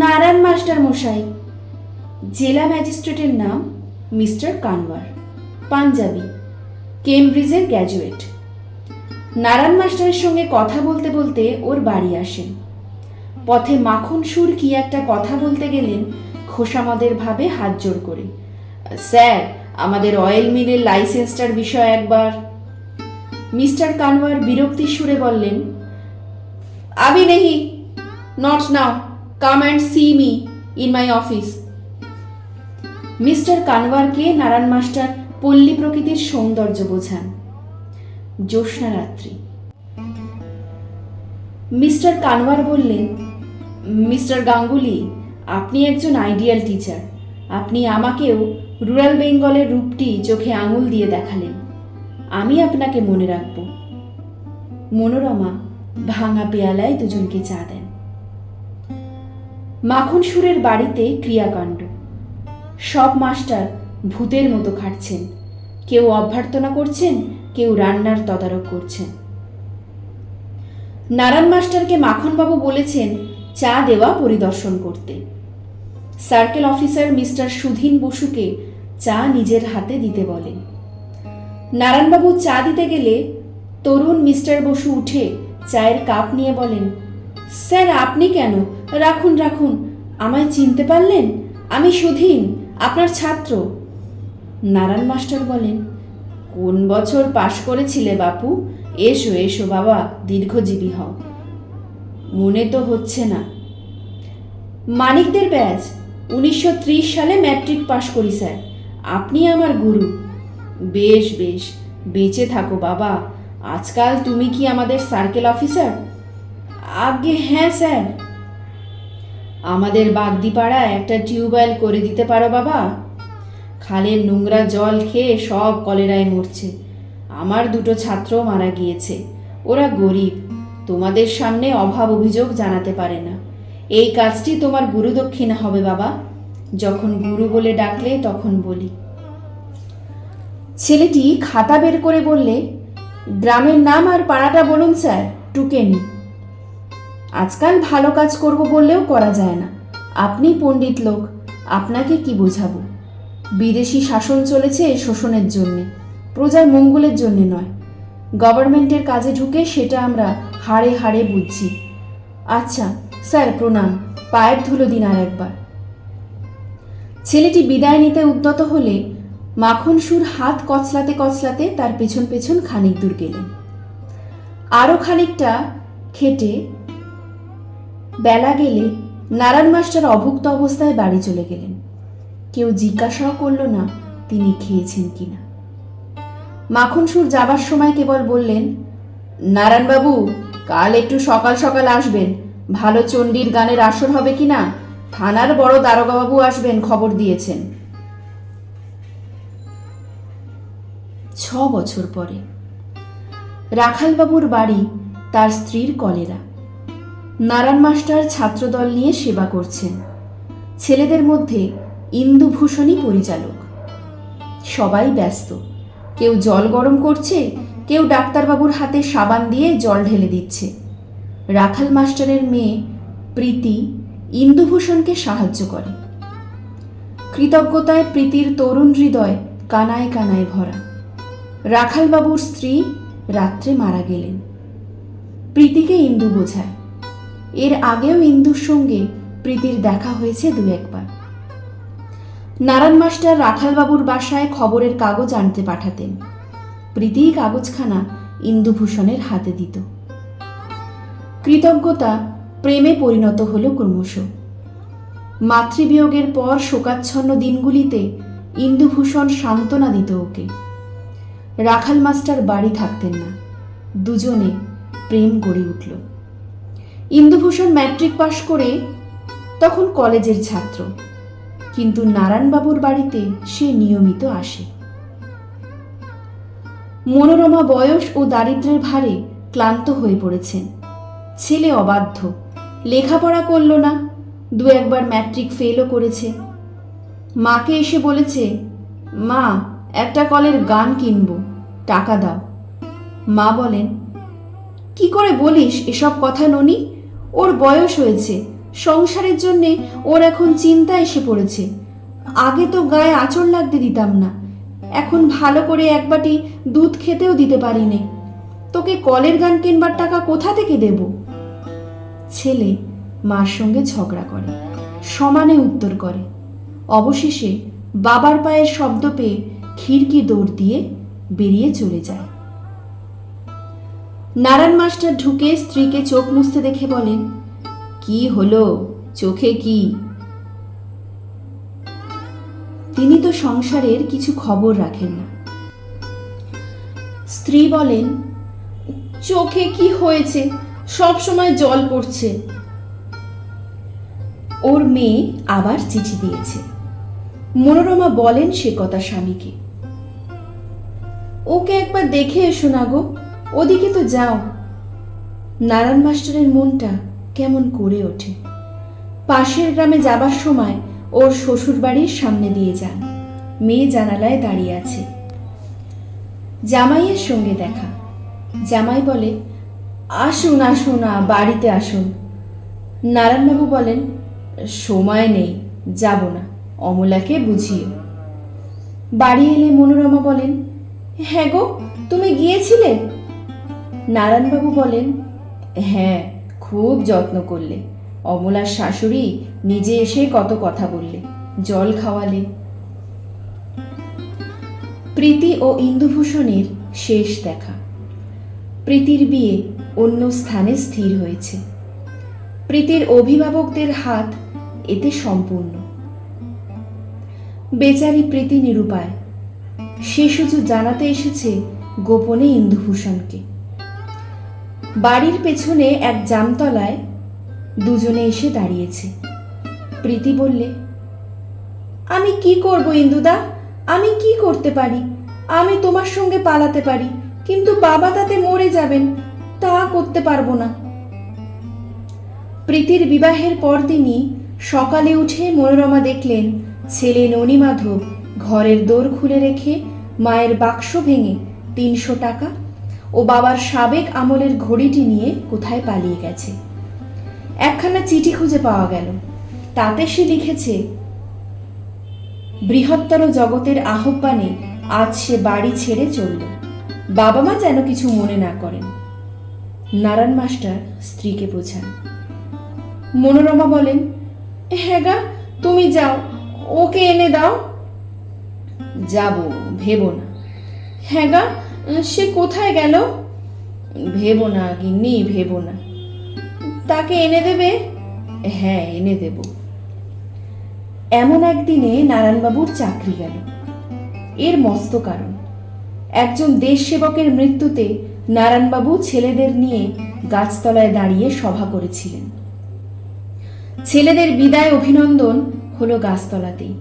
Speaker 1: নারায়ণ মাস্টার মশাই। জেলা ম্যাজিস্ট্রেটের নাম মিস্টার কানওয়ার, পাঞ্জাবি, কেমব্রিজের গ্র্যাজুয়েট। নারায়ণ মাস্টারের সঙ্গে কথা বলতে বলতে ওর বাড়ি আসেন। পথে মাখন সুর কি একটা কথা বলতে গেলেন খোসামদের ভাবে হাত জোড় করে, স্যার, আমাদের অয়েল মিলের লাইসেন্সটার বিষয় একবার। মিস্টার কানওয়ার বিরক্তির সুরে বললেন, আবি নেহি, not now, come and see me in my office. Mister কানওয়ারকে নারায়ণ মাস্টার পল্লী প্রকৃতির সৌন্দর্য বোঝান। জ্যোৎস্না রাত্রি। মিস্টার কানওয়ার বললেন, মিস্টার গাঙ্গুলি, আপনি একজন আইডিয়াল টিচার। আপনি আমাকেও রুরাল বেঙ্গলের রূপটি চোখে আঙুল দিয়ে দেখালেন। আমি আপনাকে মনে রাখব। মনোরমা ভাঙা পেয়ালায় দুজনকে চা দেন। মাখন সুরের বাড়িতে ক্রিয়াকাণ্ড। সব মাস্টার ভূতের মতো খাটছেন, কেউ অভ্যর্থনা করছেন, কেউ রান্নার তদারক করছেন। নারায়ণ মাস্টারকে মাখনবাবু বলেছেন চা দেওয়া পরিদর্শন করতে। সার্কেল অফিসার মিস্টার সুধীন বসুকে চা নিজের হাতে দিতে বলেন। নারায়ণবাবু চা দিতে গেলে তরুণ মিস্টার বসু উঠে চায়ের কাপ নিয়ে বলেন, স্যার আপনি কেন? রাখুন রাখুন, আমায় চিনতে পারলেন? আমি সুধীন, আপনার ছাত্র। নারায়ণ মাস্টার বলেন, কোন বছর পাশ করেছিলে বাপু? এসো এসো বাবা, দীর্ঘজীবী হও। মনে তো হচ্ছে না। মানিকদের ব্যাচ, 1930 সালে ম্যাট্রিক পাশ করি স্যার। আপনি আমার গুরু। বেশ বেশ, বেঁচে থাকো বাবা। আজকাল তুমি কি আমাদের সার্কেল অফিসার? আগে হ্যাঁ স্যার। আমাদের বাগদিপাড়ায় একটা টিউবওয়েল করে দিতে পারো বাবা? খালের নোংরা জল খেয়ে সব কলেরায় মরছে। আমার 2 ছাত্র মারা গিয়েছে। ওরা গরিব, তোমাদের সামনে অভাব অভিযোগ জানাতে পারে না। এই কাজটি তোমার গুরুদক্ষিণা হবে বাবা। যখন গুরু বলে ডাকলে তখন বলি। ছেলেটি খাতা বের করে বললে, গ্রামের নাম আর পাড়াটা বলুন স্যার, টুকে নি। আজকাল ভালো কাজ করব বললেও করা যায় না। আপনি পণ্ডিত লোক, আপনাকে কি বোঝাবো? বিদেশি শাসন চলেছে শোষণের জন্যে, প্রজার মঙ্গলের জন্যে নয়। গভর্নমেন্টের কাজে ঢুকে সেটা আমরা হাড়ে হাড়ে বুঝছি। আচ্ছা স্যার প্রণাম, পায়ের ধুলো দিন আর একবার। ছেলেটি বিদায় নিতে উদ্যত হলে মাখন সুর হাত কচলাতে কচলাতে তার পেছন পেছন খানিক দূর গেলেন। আরও খানিকটা খেটে বেলা গেলে নারায়ণ মাস্টার অভুক্ত অবস্থায় বাড়ি চলে গেলেন। কেউ জিজ্ঞাসাও করল না তিনি খেয়েছেন কিনা। মাখন সুর যাবার সময় কেবল বললেন, নারায়ণবাবু কাল একটু সকাল সকাল আসবেন। ভালো চণ্ডীর গানের আসর হবে কিনা থানার বড় দারোগাবাবু আসবেন, খবর দিয়েছেন। 6 বছর পরে রাখালবাবুর বাড়ি, তার স্ত্রীর কলেরা। নারায়ণ মাস্টার ছাত্রদল নিয়ে সেবা করছেন। ছেলেদের মধ্যে ইন্দুভূষণই পরিচালক। সবাই ব্যস্ত, কেউ জল গরম করছে, কেউ ডাক্তারবাবুর হাতে সাবান দিয়ে জল ঢেলে দিচ্ছে। রাখাল মাস্টারের মেয়ে প্রীতি ইন্দুভূষণকে সাহায্য করে। কৃতজ্ঞতায় প্রীতির তরুণ হৃদয় কানায় কানায় ভরা। রাখালবাবুর স্ত্রী রাত্রে মারা গেলেন। প্রীতিকে ইন্দু বোঝায়। এর আগেও ইন্দুর সঙ্গে প্রীতির দেখা হয়েছে 2-1 বার। নারায়ণ মাস্টার রাখালবাবুর বাসায় খবরের কাগজ আনতে পাঠাতেন। প্রীতিই কাগজখানা ইন্দুভূষণের হাতে দিত। কৃতজ্ঞতা প্রেমে পরিণত হল ক্রমশ। মাতৃবিয়োগের পর শোকাচ্ছন্ন দিনগুলিতে ইন্দুভূষণ সান্ত্বনা দিত ওকে। রাখাল মাস্টার বাড়ি থাকতেন না, দুজনে প্রেম গড়ে উঠল। ইন্দুভূষণ ম্যাট্রিক পাশ করে তখন কলেজের ছাত্র, কিন্তু নারায়ণবাবুর বাড়িতে সে নিয়মিত আসে। মনোরমা বয়স ও দারিদ্র্যের ভারে ক্লান্ত হয়ে পড়েছেন। ছেলে অবাধ্য, লেখাপড়া করল না, 2-1 বার ম্যাট্রিক ফেলও করেছে। মাকে এসে বলেছে, মা একটা কলের গান কিনব, টাকা দাও। মা বলেন, কি করে বলিস এসব কথা ননি? ওর বয়স হয়েছে, সংসারের জন্যে ওর এখন চিন্তা এসে পড়েছে। আগে তো গায়ে আঁচড় লাগতে দিতাম না, এখন ভালো করে 1 বাটি দুধ খেতেও দিতে পারি নে। তোকে কলের গান কিনবার টাকা কোথা থেকে দেব? ছেলে মার সঙ্গে ঝগড়া করে, সমানে উত্তর করে। অবশেষে বাবার পায়ের শব্দ পেয়ে খিড়কি দৌড় দিয়ে বেরিয়ে চলে যায়। নারায়ণ মাস্টার ঢুকে স্ত্রীকে চোখ মুছতে দেখে বলেন, কি হলো, চোখে কি? তিনি তো সংসারের কিছু খবর রাখেন না। স্ত্রী বলেন, চোখে কি হয়েছে, সব সময় জল পড়ছে। ওর মেয়ে আবার চিঠি দিয়েছে। মনোরমা বলেন সে কথা স্বামীকে। ওকে একবার দেখে এসো না গো, ওদিকে তো যাও। নারায়ণ মাস্টারের মনটা কেমন করে ওঠে। পাশের গ্রামে যাবার সময় ওর শ্বশুর বাড়ির সামনে দিয়ে যান। মেয়ে জানালায় দাঁড়িয়ে আছে। জামাইয়ের সঙ্গে দেখা। জামাই বলে, আসুন আসুন, বাড়িতে আসুন। নারায়ণবাবু বলেন, সময় নেই, যাব না, অমলাকে বুঝিয়ে। বাড়ি এলে মনোরমা বলেন, হ্যাঁ গো, তুমি গিয়েছিলে? নারায়ণবাবু বলেন, হ্যাঁ, খুব যত্ন করলে। অমলার শাশুড়ি নিজে এসে কত কথা বললে, জল খাওয়ালে। প্রীতি ও ইন্দুভূষণের শেষ দেখা। প্রীতির বিয়ে অন্য স্থানে স্থির হয়েছে। প্রীতির অভিভাবকদের হাত এতে সম্পূর্ণ। বেচারি প্রীতি নিরুপায়। সে শুধু জানাতে এসেছে গোপনে ইন্দুভূষণকে। বাড়ির পেছনে এক জামতলায় দুজনে এসে দাঁড়িয়েছে। প্রীতি বললে, আমি কি করব ইন্দুদা, আমি কি করতে পারি? আমি তোমার সঙ্গে পালাতে পারি, কিন্তু বাবা তাতে মরে যাবেন, তা করতে পারবো না। প্রীতির বিবাহের পরদিনই সকালে উঠে মনোরমা দেখলেন ছেলে ননীমাধব ঘরের দোর খুলে রেখে মায়ের বাক্স ভেঙে 300 টাকা ও বাবার সাবেক আমলের ঘড়িটি নিয়ে কোথায় পালিয়ে গেছে। একখানা চিঠি খুঁজে পাওয়া গেল। তাতে সে লিখেছে, বৃহত্তর জগতের আহ্বানে আজ সে বাড়ি ছেড়ে চলল। বাবা মা যেন কিছু মনে না করেন। নারায়ণ মাস্টার স্ত্রীকে বোঝান। মনোরমা বলেন, হ্যাঁ গা, তুমি যাও, ওকে এনে দাও। যাব, ভেবো না। হ্যাঁ গা, সে কোথায় গেল? ভেবো না গিন্নি, ভেবো না। তাকে এনে দেবে? হ্যাঁ, এনে দেব। এমন একদিনে নারায়ণবাবুর চাকরি গেল। এর মস্ত কারণ, একজন দেশ সেবকের মৃত্যুতে নারায়ণবাবু ছেলেদের নিয়ে গাছতলায় দাঁড়িয়ে সভা করেছিলেন। ছেলেদের বিদায় অভিনন্দন হলো গাছতলাতেই।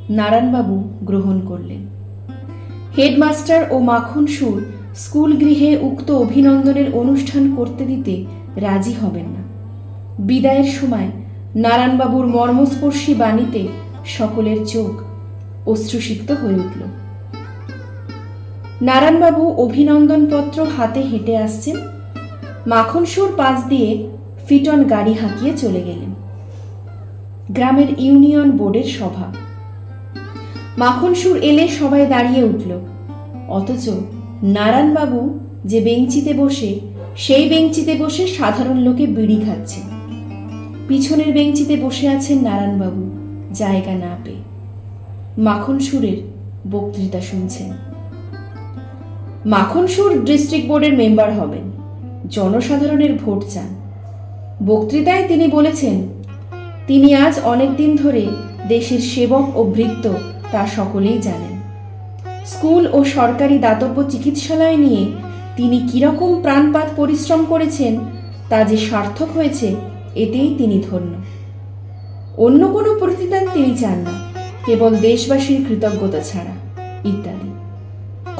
Speaker 1: নারায়ণবাবু গ্রহণ করলেন। হেডমাস্টার ও মাখন সুর স্কুল গৃহে উক্ত অভিনন্দনের অনুষ্ঠান করতে দিতে রাজি হবেন না। বিদায়ের সময় নারায়ণবাবুর মর্মস্পর্শী বাণীতে সকলের চোখ অশ্রুসিক্ত হয়ে উঠল। নারায়ণবাবু অভিনন্দনপত্র হাতে হেঁটে আসছেন। মাখন সুর পাশ দিয়ে ফিটন গাড়ি হাঁকিয়ে চলে গেলেন। গ্রামের ইউনিয়ন বোর্ডের সভা। মাখন সুর এলে সবাই দাঁড়িয়ে উঠল, অথচ নারায়ণবাবু যে বেঞ্চিতে বসে, সেই বেঞ্চিতে বসে সাধারণ লোকে বিড়ি খাচ্ছে। পিছনের বেঞ্চিতে বসে আছেন নারায়ণবাবু, জায়গা না পেয়ে। মাখন সুরের বক্তৃতা শুনছেন। মাখন সুর ডিস্ট্রিক্ট বোর্ডের মেম্বার হবেন, জনসাধারণের ভোট চান। বক্তৃতায় তিনি বলেছেন, তিনি আজ অনেক দিন ধরে দেশের সেবক ও ভৃত্য, তা সকলেই জানেন। স্কুল ও সরকারি দাতব্য চিকিৎসালয় নিয়ে তিনি কিরকম প্রাণপাত পরিশ্রম করেছেন, তা যে সার্থক হয়েছে, এতেই তিনি ধন্য। অন্য কোনো প্রতিদান তিনি চান না, কেবল দেশবাসীর কৃতজ্ঞতা ছাড়া, ইত্যাদি।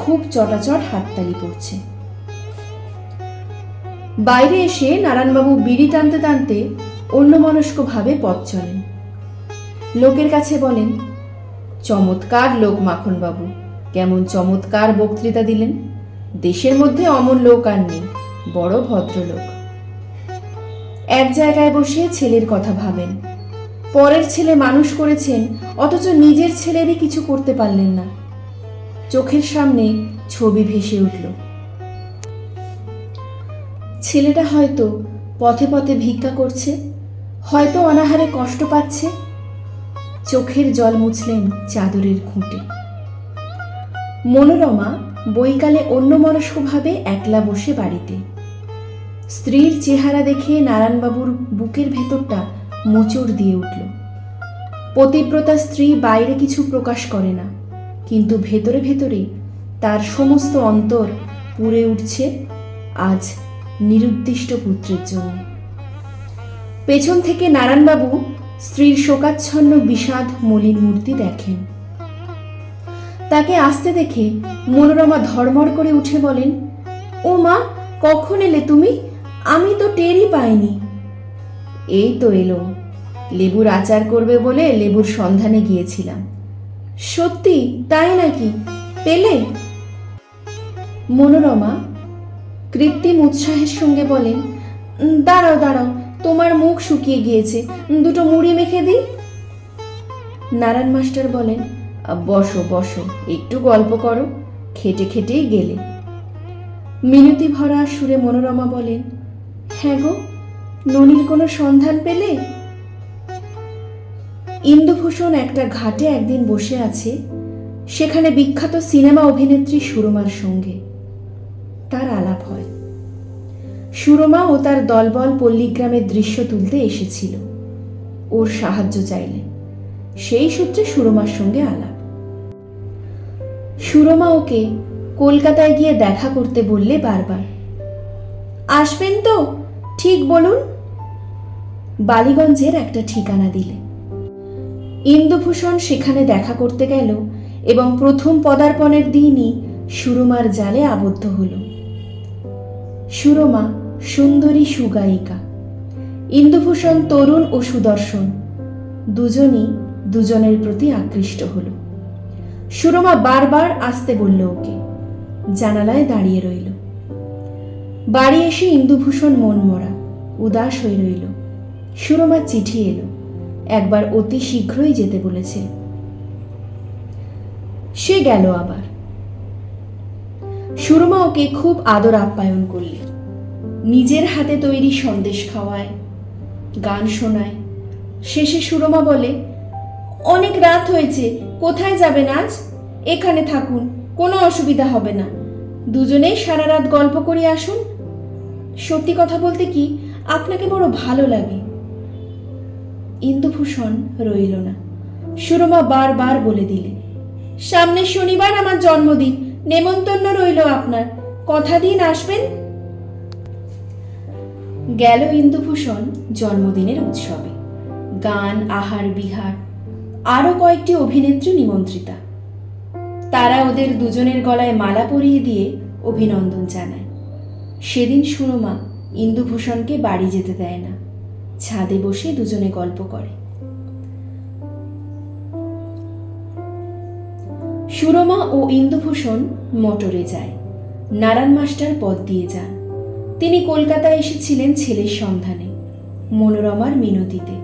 Speaker 1: খুব চটাচট হাততালি পড়ছে। বাইরে এসে নারায়ণবাবু বিড়ি টানতে টানতে অন্যমনস্কভাবে পথ চলেন। লোকের কাছে বলেন, চমৎকার লোক মাখনবাবু, কেমন চমৎকার বক্তৃতা দিলেন। দেশের মধ্যে অমন লোক আর নেই, বড় ভদ্রলোক। এক জায়গায় বসে ছেলের কথা ভাবেন। পরের ছেলে মানুষ করেছেন, অথচ নিজের ছেলেরই কিছু করতে পারলেন না। চোখের সামনে ছবি ভেসে উঠল। ছেলেটা হয়তো পথে পথে ভিক্ষা করছে, হয়তো অনাহারে কষ্ট পাচ্ছে। চোখের জল মুছলেন চাদরের খুঁটে। মনোরমা বৈকালে অন্যমনস্কভাবে একলা বসে বাড়িতে। স্ত্রীর চেহারা দেখে নারায়ণবাবুর বুকের ভেতরটা মোচড় দিয়ে উঠল। পতিব্রতা স্ত্রী বাইরে কিছু প্রকাশ করে না, কিন্তু ভেতরে ভেতরে তার সমস্ত অন্তর পুড়ে উঠছে আজ নিরুদ্দিষ্ট পুত্রের জন্য। পেছন থেকে নারায়ণবাবু স্ত্রীর শোকাচ্ছন্ন বিষাদ মলিন মূর্তি দেখেন। তাকে আসতে দেখে মনোরমা ধর্মর করে উঠে বলেন, ও মা, কখন এলে তুমি? আমি তো টেরই পাইনি। এই তো এলো, লেবুর আচার করবে বলে লেবুর সন্ধানে গিয়েছিলাম। সত্যি তাই নাকি? পেলে? মনোরমা কৃত্রিম উৎসাহের সঙ্গে বলেন, দাঁড়াও দাঁড়াও, তোমার মুখ শুকিয়ে গিয়েছে, দুটো মুড়ি মেখে দিই। নারায়ণ মাস্টার বলেন, বসো বসো, একটু গল্প করো, খেটে খেটেই গেলে। মিনতি ভরা সুরে মনোরমা বলেন, হ্যাঁ গো, ননির কোনো সন্ধান পেলে? ইন্দুভূষণ একটা ঘাটে একদিন বসে আছে, সেখানে বিখ্যাত সিনেমা অভিনেত্রী সুরমার সঙ্গে তার আলাপ হয়। সুরমা ও তার দলবল পল্লীগ্রামের দৃশ্য তুলতে এসেছিল, ওর সাহায্য চাইলে। সেই সূত্রে সুরমার সঙ্গে আলাপ। সুরমা ওকে কলকাতায় গিয়ে দেখা করতে বললে বারবার। আসবেন তো, ঠিক বলুন। বালিগঞ্জের একটা ঠিকানা দিলে। ইন্দুভূষণ সেখানে দেখা করতে গেল এবং প্রথম পদার্পণের দিনই সুরমার জালে আবদ্ধ হল। সুরমা সুন্দরী সুগায়িকা, ইন্দুভূষণ তরুণ ও সুদর্শন, দুজনই দুজনের প্রতি আকৃষ্ট হল। সুরমা বারবার আসতে বলল ওকে, জানালায় দাঁড়িয়ে রইল। বাড়ি এসে ইন্দুভূষণ মনমরা উদাস হয়ে রইল। সুরমার চিঠি এলো, একবার অতি শীঘ্রই যেতে বলেছে। সে গেল আবার। সুরমা ওকে খুব আদর আপ্যায়ন করলে, নিজের হাতে তৈরি সন্দেশ খাওয়ায়, গান শোনায়। শেষে সুরমা বলে, অনেক রাত হয়েছে, কোথায় যাবেন আজ? এখানে থাকুন, কোনো অসুবিধা হবে না। দুজনেই সারা রাত গল্প করে আসুন। সত্যি কথা বলতে কি, আপনাকে বড় ভালো লাগে। ইন্দুভূষণ রইল না। সুরমা বারবার বলে দিলে, সামনের শনিবার আমার জন্মদিন, নেমন্তন্ন রইল আপনার, কথা দিন আসবেন। গেল ইন্দুভূষণ জন্মদিনের উৎসবে। গান, আহার বিহার, আরো কয়েকটি অভিনেত্রী নিমন্ত্রিতা। তারা ওদের দুজনের গলায় মালা পরিয়ে দিয়ে অভিনন্দন জানায়। সেদিন সুরমা ইন্দুভূষণকে বাড়ি যেতে দেয় না, ছাদে বসে দুজনে গল্প করে। সুরমা ও ইন্দুভূষণ মোটরে যায়। নারায়ণ মাস্টার পথ দিয়ে যান। তিনি কলকাতায় এসেছিলেন ছেলের সন্ধানে, মনোরমার মিনতিতে।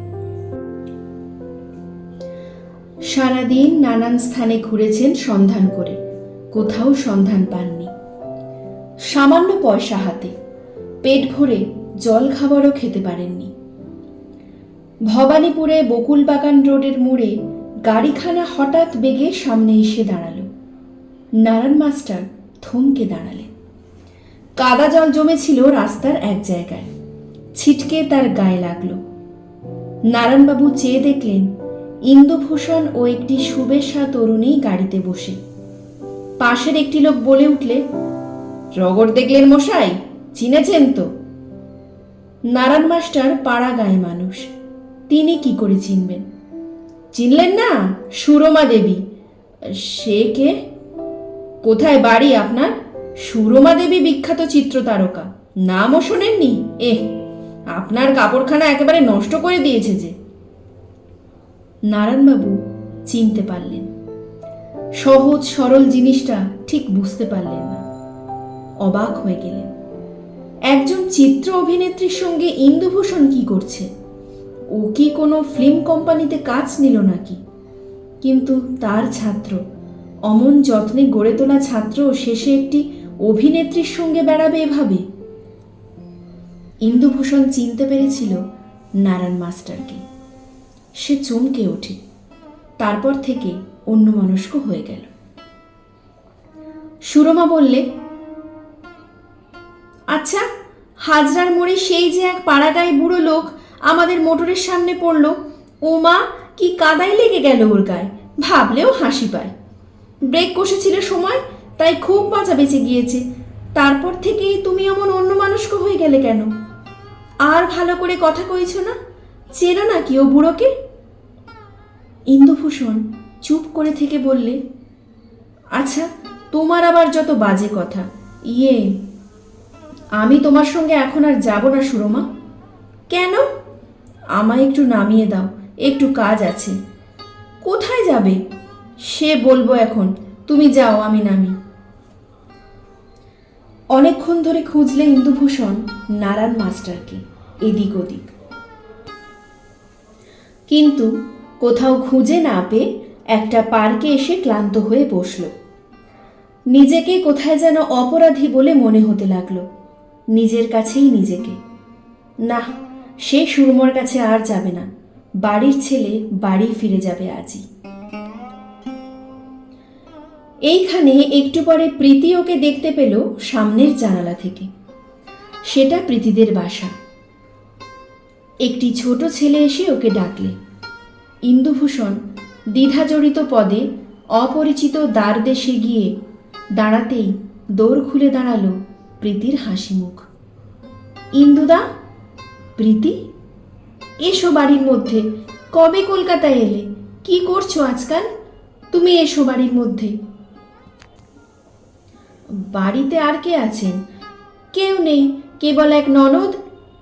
Speaker 1: সারাদিন নানান স্থানে ঘুরেছেন সন্ধান করে, কোথাও সন্ধান পাননি। সামান্য পয়সা হাতে, পেট ভরে জল খাবারও খেতে পারেননি। ভবানীপুরে বকুলবাগান রোডের মোড়ে গাড়িখানা হঠাৎ বেগে সামনে এসে দাঁড়ালো। নারায়ণ মাস্টার থমকে দাঁড়ালেন। কাদা জল জমেছিল রাস্তার এক জায়গায়, ছিটকে তার গায়ে লাগলো। নারায়ণবাবু চেয়ে দেখলেন ইন্দুভূষণ ও একটি সুবেশা তরুণী গাড়িতে বসে। পাশের একটি লোক বলে উঠলে, রগর দেখলেন মশাই, চিনেছেন তো? নারায়ণ মাস্টার পাড়া গায়ে মানুষ, তিনি কি করে চিনবেন? চিনলেন না? সুরমা দেবী। সে কে? কোথায় বাড়ি আপনার? সুরমা দেবী বিখ্যাত চিত্রতারকা, নামও শোনেননি? আপনার কাপড়খানা একেবারে নষ্ট করে দিয়েছে যে। নারায়ণবাবু চিনতে পারলেন, সহজ সরল জিনিসটা ঠিক বুঝতে পারলেন না, অবাক হয়ে গেলেন। একজন চিত্র অভিনেত্রীর সঙ্গে ইন্দুভূষণ কি করছে? ও কি কোনো ফিল্ম কোম্পানিতে কাজ নিল নাকি? কিন্তু তার ছাত্র, অমন যত্নে গড়ে তোলা ছাত্র শেষে একটি অভিনেত্রীর সঙ্গে বেড়াবে এভাবে? ইন্দুভূষণ চিনতে পেরেছিল নারায়ণ মাস্টারকে। সে চমকে ওঠে, তারপর থেকে অন্যমনস্ক হয়ে গেল। সুরমা বললে, আচ্ছা, হাজরার মোড়ে সেই যে এক পাড়াগাঁয়ে বুড়ো লোক আমাদের মোটরের সামনে পড়ল, ও মা, কি কাদাই লেগে গেল ওর গায়ে, ভাবলেও হাসি পায়। ব্রেক কষেছিল সময়, তাই খুব বাঁচা বেঁচে গিয়েছে। তারপর থেকেই তুমি এমন অন্যমনস্ক হয়ে গেলে কেন? আর ভালো করে কথা কইছ না? চেনো নাকি ও বুড়োকে? ইন্দুভূষণ চুপ করে থেকে বললে, আচ্ছা, তোমার আবার যত বাজে কথা। আমি তোমার সঙ্গে এখন আর যাব না সুরমা। কেন? আমায় একটু নামিয়ে দাও, একটু কাজ আছে। কোথায় যাবে? সে বলবো এখন, তুমি যাও, আমি নামি। অনেকক্ষণ ধরে খুঁজলে ইন্দুভূষণ নারায়ণ মাস্টারকে এদিক ওদিক, কিন্তু কোথাও খুঁজে না পেয়ে একটা পার্কে এসে ক্লান্ত হয়ে বসল। নিজেকে কোথায় যেন অপরাধী বলে মনে হতে লাগলো, নিজের কাছেই নিজেকে। না, সে সুরমার কাছে আর যাবে না। বাড়ির ছেলে বাড়ি ফিরে যাবে আজই। এইখানে একটু পরে প্রীতি ওকে দেখতে পেল সামনের জানালা থেকে। সেটা প্রীতিদের বাসা। একটি ছোট ছেলে এসে ওকে ডাকলে। ইন্দুভূষণ দ্বিধাজড়িত পদে অপরিচিত দ্বার দেশে গিয়ে দাঁড়াতেই দোর খুলে দাঁড়ালো প্রীতির হাসি মুখ। ইন্দুদা! প্রীতি, এসো বাড়ির মধ্যে। কবে কলকাতায় এলে? কি করছো আজকাল? তুমি এসো বাড়ির মধ্যে। বাড়িতে আর কে আছেন? কেউ নেই, কেবল এক ননদ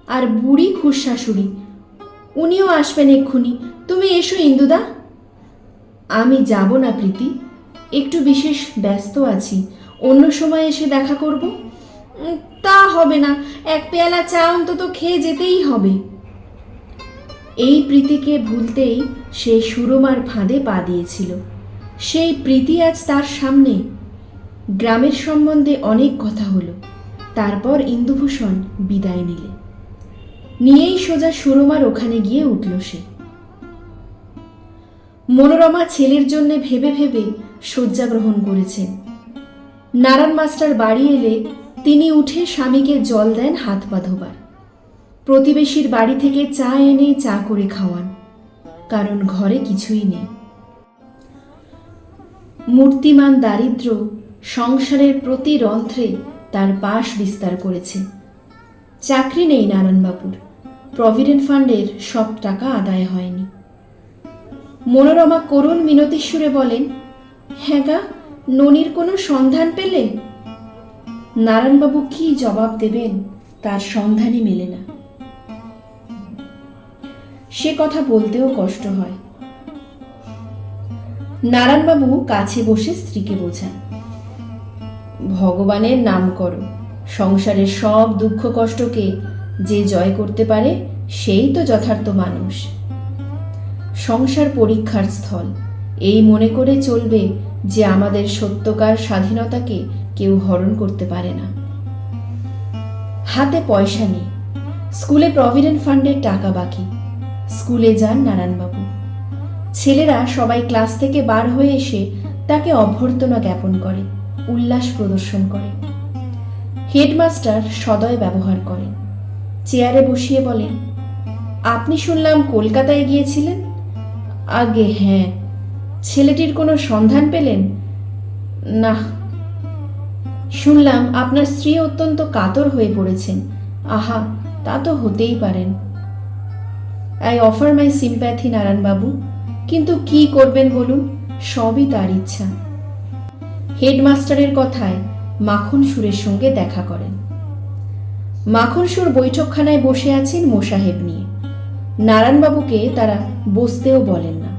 Speaker 1: আর বুড়ি খুড়শাশুড়ি। উনিও আসবেন এক্ষুনি। তুমি এসো ইন্দুদা। আমি যাব না প্রীতি, একটু বিশেষ ব্যস্ত আছি। অন্য সময় এসে দেখা করব। তা হবে না, এক পেয়ালা চা অন্তত খেয়ে যেতেই হবে। এই প্রীতিকে ভুলতেই সে সুরমার ফাঁদে পা দিয়েছিল। সেই প্রীতি আজ তার সামনে। গ্রামের সম্বন্ধে অনেক কথা হলো। তারপর ইন্দুভূষণ বিদায় নিয়েই সোজা সুরমার ওখানে গিয়ে উঠল সে। মনোরমা ছেলের জন্যে ভেবে ভেবে শয্যা গ্রহণ করেছেন। নারায়ণ মাস্টার বাড়ি এলে তিনি উঠে স্বামীকে জল দেন হাত পা ধোবার। প্রতিবেশীর বাড়ি থেকে চা এনে চা করে খাওয়ান, কারণ ঘরে কিছুই নেই। মূর্তিমান দারিদ্র সংসারের প্রতি রন্ধ্রে তার পাশ বিস্তার করেছে। চাকরি নেই নারায়ণবাবুর, প্রভিডেন্ট ফান্ডের সব টাকা আদায় হয়নি। মনোরমা করুণ মিনতির সুরে বলেন, হ্যাঁ গা, ননির কোনো সন্ধান পেলে? নারায়ণবাবু কি জবাব দেবেন তার সন্ধানই মেলে না। সে কথা বলতেও কষ্ট হয়। নারায়ণবাবু কাছে বসে স্ত্রীকে বোঝান, ভগবানের নাম করো। সংসারের সব দুঃখ কষ্টকে যে জয় করতে পারে সেই তো যথার্থ মানুষ। সংসার পরীক্ষার স্থল, এই মনে করে চলবে যে আমাদের সত্যকার স্বাধীনতাকে কেউ হরণ করতে পারে না। হাতে পয়সা নেই, স্কুলে প্রভিডেন্ট ফান্ডের টাকা বাকি। স্কুলে যান নারায়ণবাবু। ছেলেরা সবাই ক্লাস থেকে বার হয়ে এসে তাকে অভ্যর্থনা জ্ঞাপন করে, উল্লাস প্রদর্শন করে। হেডমাস্টার সদয় ব্যবহার করেন। চেয়ারে বসিয়ে বলেন, আপনি শুনলাম কলকাতায় গিয়েছিলেন? আগে হ্যাঁ। ছেলেটির কোনো সন্ধান পেলেন? না। শুনলাম আপনার স্ত্রী অত্যন্ত কাতর হয়ে পড়েছেন। আহা, তা তো হতেই পারেন। আই অফার মাই সিম্প্যাথি নারায়ণবাবু, কিন্তু কি করবেন বলুন, সবই তার ইচ্ছা। হেডমাস্টারের কথায় মাখন সুরের সঙ্গে দেখা করেন। মাখন সুর বৈঠকখানায় বসে আছেন মোসাহেব নিয়ে। নারায়ণবাবুকে তারা বসতেও বলেন না,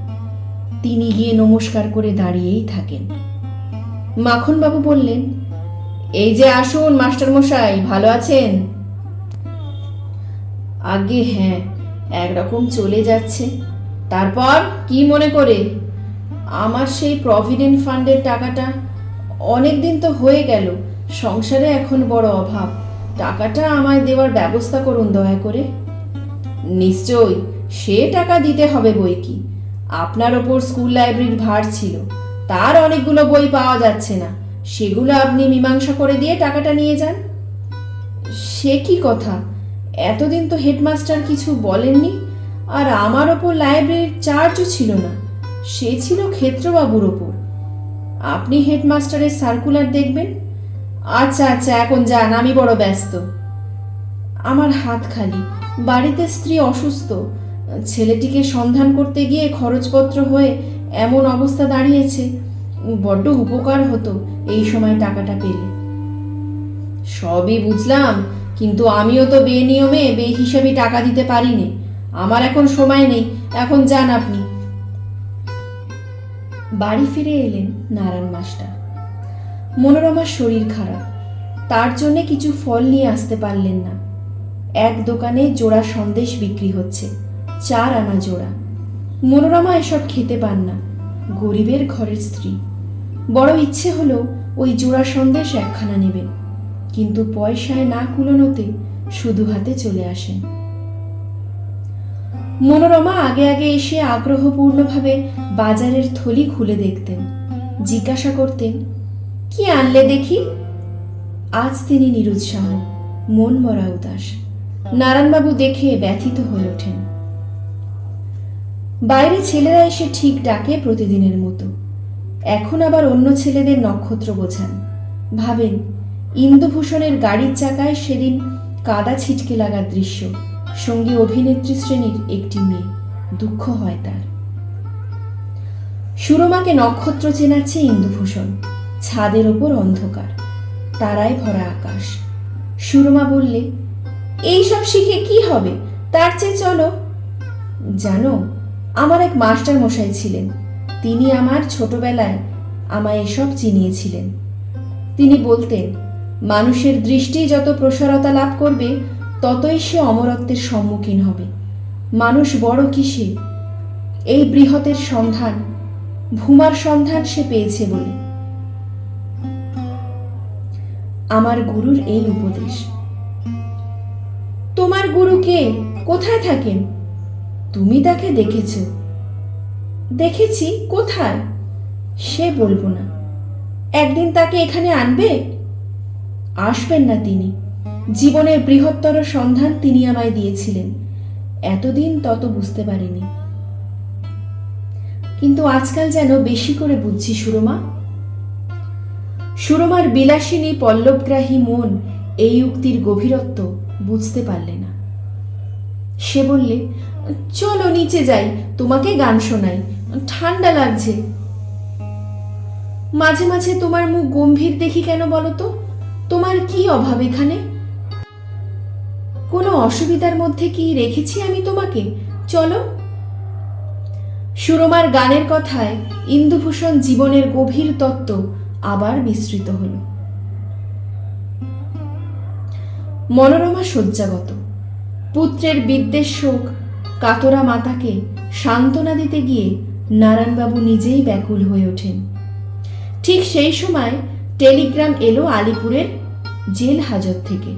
Speaker 1: তিনি গিয়ে নমস্কার করে দাঁড়িয়েই থাকেন। মাখনবাবু বললেন, এই যে আসুন মাস্টার মশাই, ভালো আছেন? আগে হ্যাঁ, একরকম চলে যাচ্ছে। তারপর কি মনে করে? আমার সেই প্রভিডেন্ট ফান্ডের টাকাটা অনেক দিন তো হয়ে গেল, সংসারে এখন বড় অভাব। টাকাটা আমায় দেওয়ার ব্যবস্থা করুন দয়া করে। নিশ্চয়ই, সে টাকা দিতে হবে বই কি। আপনার ওপর স্কুল লাইব্রেরির ভার ছিল, তার অনেকগুলো বই পাওয়া যাচ্ছে না, সেগুলো আপনি মীমাংসা করে দিয়ে টাকাটা নিয়ে যান। সে কি কথা? এতদিন তো হেডমাস্টার কিছু বলেননি। আর আমার ওপর লাইব্রেরির চার্জও ছিল না, সে ছিল ক্ষেত্রবাবুর ওপর। আপনি হেডমাস্টারের সার্কুলার দেখবেন। আচ্ছা আচ্ছা, এখন যান, আমি বড় ব্যস্ত। আমার হাত খালি, বাড়িতে স্ত্রী অসুস্থ। ছেলেটিকে সন্ধান করতে গিয়ে খরচপত্র হয়ে এমন অবস্থা দাঁড়িয়েছে, বড্ড উপকার হতো এই সময় টাকাটা পেলে। সবই বুঝলাম, কিন্তু আমিও তো বেনিয়মে বেহিসাবি টাকা দিতে পারিনি। আমার এখন সময় নেই, এখন যান আপনি। বাড়ি ফিরে এলেন নারায়ণ মাস্টার। মনোরমার শরীর খারাপ, তার জন্য কিছু ফল নিয়ে আসতে পারলেন না। এক দোকানে জোড়া সন্দেশ বিক্রি হচ্ছে, 4 আনা জোড়া। মনোরমা এসব খেতে পান না, গরিবের ঘরের স্ত্রী। বড় ইচ্ছে হলো ওই জোড়া সন্দেশ একখানা নেবেন, কিন্তু পয়সায় না কুলোনোতে শুধু হাতে চলে আসেন। মনোরমা আগে আগে এসে আগ্রহপূর্ণভাবে বাজারের থলি খুলে দেখতেন, জিজ্ঞাসা করতেন, কি আনলে দেখি? আজ তিনি নিরুৎসাহ, মন মরা উদাস। নারায়ণবাবু দেখে ব্যথিত হয়ে ওঠেন। বাইরে ছেলেরা এসে ঠিক ডাকে প্রতিদিনের মতো। এখন আবার অন্য ছেলেদের নক্ষত্র বোঝান। ভাবেন, ইন্দুভূষণের গাড়ির চাকায় সেদিন কাদা ছিটকে লাগার দৃশ্য, সঙ্গী অভিনেত্রী শ্রেণীর একটি মেয়ে। দুঃখ হয় তার। সুরমাকে নক্ষত্র চেনাচ্ছে ইন্দুভূষণ। ছাদের ওপর অন্ধকার, তারায় ভরা আকাশ। সুরমা বললে, এইসব শিখে কি হবে, তার চেয়ে চলো। জানো, আমার এক মাস্টার মশাই ছিলেন, তিনি আমার ছোটবেলায় আমায় এসব চিনিয়েছিলেন। তিনি বলতেন, মানুষের দৃষ্টি যত প্রসারতা লাভ করবে ততই সে অমরত্বের সম্মুখীন হবে। মানুষ বড় কিসে? এই বৃহতের সন্ধান, ভূমার সন্ধান সে পেয়েছে বলে। আমার গুরুর এই উপদেশ। তোমার গুরু কে? কোথায় থাকেন? তুমি তাকে দেখেছ? দেখেছি, কোথায়? সে বলবো না। একদিন তাকে এখানে আনবে? আসবেন না তিনি। জীবনের বৃহত্তর সন্ধান তিনি আমায় দিয়েছিলেন, এতদিন তত বুঝতে পারিনি, কিন্তু আজকাল যেন বেশি করে বুঝছি সুরমা। সুরমার বিলাসিনী পল্লবগ্রাহী মন এই উক্তির গভীরত্ব বুঝতে পারলে না। সে বললে, চলো নিচে যাই, তোমাকে গান শোনাই, ঠান্ডা লাগছে। মাঝে মাঝে তোমার মুখ গম্ভীর দেখি কেন বলো তো? তোমার কি অভাব এখানে? কোনো অসুবিধার মধ্যে কি রেখেছি আমি তোমাকে? চলো। সুরমার গানের কথায় ইন্দুভূষণ জীবনের গভীর তত্ত্ব আবার বিস্তৃত হল। মনোরমা শয্যাগত। পুত্রের বিদ্বেষ শোক কাতরা মাতাকে সান্ত্বনা দিতে গিয়ে নারায়ণবাবু নিজেই ব্যাকুল হয়ে ওঠেন। ঠিক সেই সময় টেলিগ্রাম এলো আলিপুরের জেল হাজত থেকে।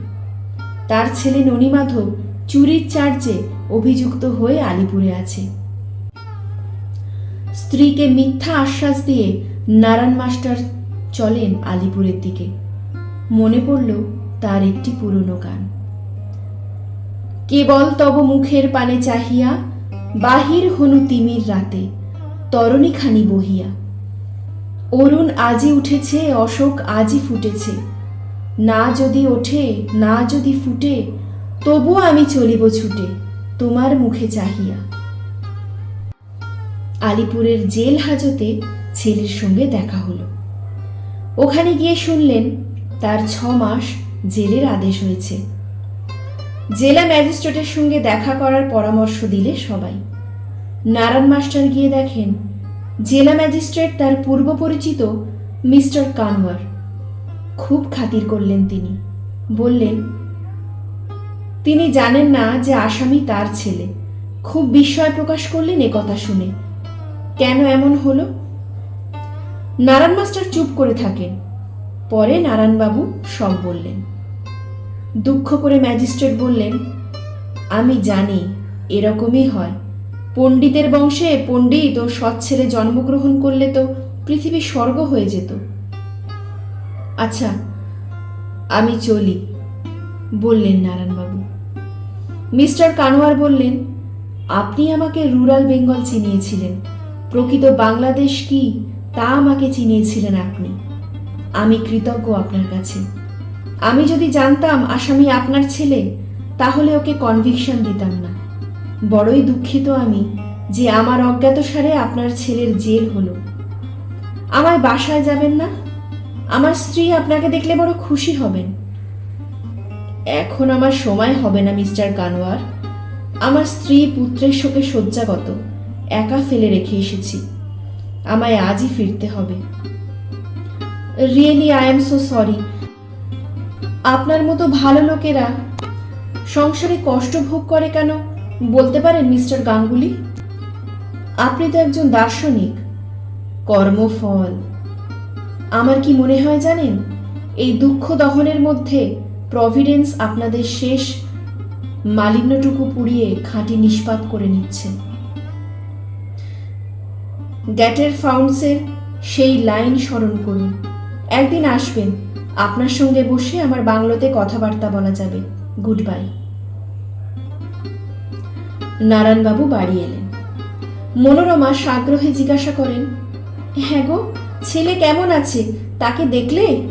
Speaker 1: তার ছেলে ননীমাধব চুরির চার্জে অভিযুক্ত হয়ে আলিপুরে আছে। স্ত্রীকে মিথ্যা আশ্বাস দিয়ে নারায়ণ মাস্টার চলেন আলিপুরের দিকে। মনে পড়ল তার একটি পুরনো গান, কেবল তব মুখের পানে চাহিয়া বাহির হনু তিমির রাতে তরণীখানি বহিয়া। অরুণ আজি উঠেছে, অশোক আজি ফুটেছে, না যদি ওঠে না যদি ফুটে তবু আমি চলিব ছুটে তোমার মুখে চাহিয়া। আলিপুরের জেল হাজতে ছেলের সঙ্গে দেখা হলো। ওখানে গিয়ে শুনলেন তার 6 মাস জেলের আদেশ হয়েছে। জেলা ম্যাজিস্ট্রেটের সঙ্গে দেখা করার পরামর্শ দিলে সবাই। নারায়ণ মাস্টার গিয়ে দেখেন জেলা ম্যাজিস্ট্রেট তার পূর্ব পরিচিত মিস্টার কানওয়ার। খুব খাতির করলেন তিনি। বললেন, তিনি জানেন না যে আসামি তার ছেলে। খুব বিস্ময় প্রকাশ করলেন একথা শুনে। কেন এমন হলো? নারায়ণ মাস্টার চুপ করে থাকেন। পরে নারায়ণবাবু সব বললেন। দুঃখ করে ম্যাজিস্ট্রেট বললেন, আমি জানি এরকমই হয়। পণ্ডিতের বংশে পণ্ডিত ও সৎ ছেলে জন্মগ্রহণ করলে তো পৃথিবী স্বর্গ হয়ে যেত। আচ্ছা, আমি চলি, বললেন নারায়ণবাবু। মিস্টার কানওয়ার বললেন, আপনি আমাকে রুরাল বেঙ্গল চিনিয়েছিলেন, প্রকৃত বাংলাদেশ কি তা আমাকে চিনিয়েছিলেন আপনি। আমি কৃতজ্ঞ আপনার কাছে। আমি যদি জানতাম আসামি আপনার ছেলে, তাহলে ওকে কনভিকশন দিতাম না। বড়ই দুঃখিত আমি যে আমার অজ্ঞাতসারে আপনার ছেলের জেল হলো। আমার বাসায় যাবেন না? আমার স্ত্রী আপনাকে দেখলে বড় খুশি হবেন। এখন আমার সময় হবে না মিস্টার কানওয়ার। আমার স্ত্রী পুত্রের শোকে শয্যাগত, একা ফেলে রেখে এসেছি। আমায় আজই ফিরতে হবে। Really I am so sorry. আপনার মতো ভালো লোকেরা সংসারে কষ্ট ভোগ করে কেন বলতে পারেন মিস্টার গাঙ্গুলি? আপনি তো একজন দার্শনিক। কর্মফল। আমার কি মনে হয় জানেন, এই দুঃখ দহনের মধ্যে প্রভিডেন্স আপনাদের শেষ মালিন্যটুকু পুড়িয়ে খাঁটি নিষ্পাত করে নিচ্ছে। গ্যাটের ফাউন্ডসের সেই লাইন স্মরণ করুন। একদিন আসবেন, আপনার সঙ্গে বসে আমার বাংলোতে কথাবার্তা বলা যাবে। Good bye. নারায়ণবাবু বাড়ি এলেন। মনোরমা সাগ্রহে জিজ্ঞাসা করেন, হ্যাঁ গো, ছেলে কেমন আছে? তাকে দেখলে?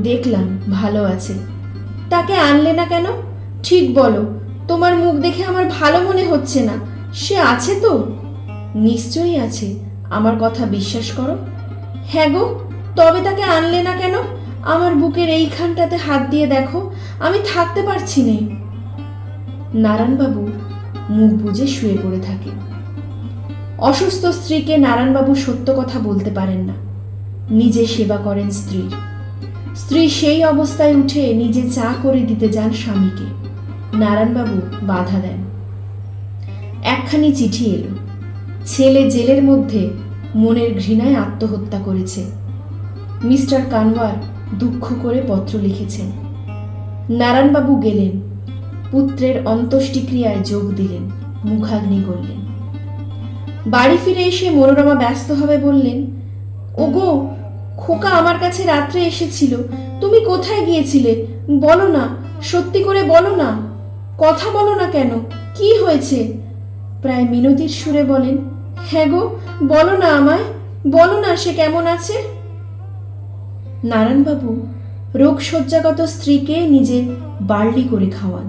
Speaker 1: দেখলাম, ভালো আছে। তাকে আনলে না কেন? ঠিক বলো, তোমার মুখ দেখে আমার ভালো মনে হচ্ছে না। সে আছে তো? নিশ্চয়ই আছে, আমার কথা বিশ্বাস করো। হ্যাঁ গো, তবে তাকে আনলে না কেন? আমার বুকের এইখানটাতে হাত দিয়ে দেখো, আমি থাকতে পারছি না। নারায়ণবাবু মুখ বুজে শুয়ে পড়ে থাকে। অসুস্থ স্ত্রীকে নারায়ণবাবু সত্য কথা বলতে পারেন না। নিজে সেবা করেন স্ত্রীর। স্ত্রী সেই অবস্থায় উঠে নিজে চা করে দিতে যান স্বামীকে। নারায়ণবাবু বাধা দেন। একখানি চিঠি এলো। ছেলে জেলের মধ্যে মনের ঘৃণায় আত্মহত্যা করেছে। মিস্টার কানওয়ার দুঃখ করে পত্র লিখেছেন। নারায়ণবাবু গেলেন, পুত্রের অন্ত্যেষ্টিক্রিয়ায় যোগ দিলেন, মুখাগ্নি করলেন। বাড়ি ফিরে এসে মনোরমা ব্যস্তভাবে বললেন, ওগো, খোকা আমার কাছে রাত্রে এসেছিল। তুমি কোথায় গিয়েছিলে? বলো না, সত্যি করে বলো না। কথা বলো না কেন? কি হয়েছে? প্রায় মিনতির সুরে বলেন, হ্যাঁ গো, বলো না আমায়, বলো না সে কেমন আছে। নারায়ণবাবু রোগশয্যাগত স্ত্রীকে নিজে বার্লি করে খাওয়ান।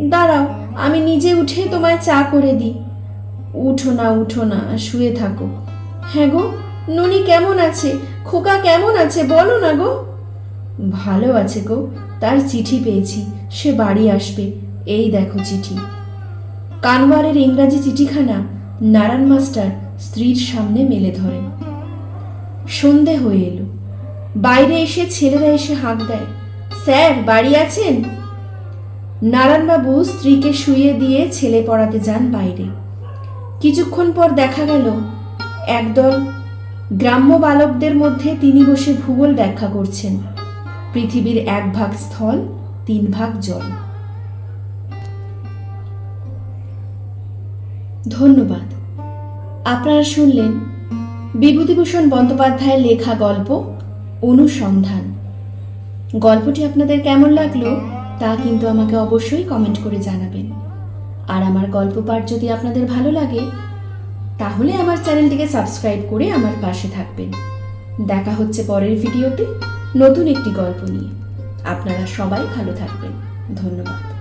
Speaker 1: দাঁড়াও, আমি নিজে উঠে তোমায় চা করে দিই। উঠো না, উঠো না, শুয়ে থাকো। হ্যাঁ গো, ননি কেমন আছে? খোকা কেমন আছে? বলো না গো। ভালো আছে গো, তার চিঠি পেয়েছি, সে বাড়ি আসবে। এই দেখো চিঠি। কানওয়ারের ইংরাজি চিঠিখানা নারায়ণ মাস্টার স্ত্রীর সামনে মেলে ধরেন। সন্ধে হয়ে এলো। বাইরে এসে ছেলেরা এসে হাঁক দেয়, স্যার বাড়ি আছেন? নারায়ণবাবু স্ত্রীকে শুইয়ে দিয়ে ছেলে পড়াতে যান বাইরে। কিছুক্ষণ পর দেখা গেল একদল গ্রাম্য বালকদের মধ্যে তিনি বসে ভূগোল ব্যাখ্যা করছেন। পৃথিবীর 1 ভাগ স্থল, 3 ভাগ জল। ধন্যবাদ। আপনারা শুনলেন বিভূতিভূষণ বন্দ্যোপাধ্যায়ের লেখা গল্প অনুসন্ধান। গল্পটি আপনাদের কেমন লাগলো তা কিন্তু আমাকে অবশ্যই কমেন্ট করে জানাবেন। আর আমার গল্প পাঠ যদি আপনাদের ভালো লাগে তাহলে আমার চ্যানেলটিকে সাবস্ক্রাইব করে আমার পাশে থাকবেন। দেখা হচ্ছে পরের ভিডিওতে নতুন একটি গল্প নিয়ে। আপনারা সবাই ভালো থাকবেন। ধন্যবাদ।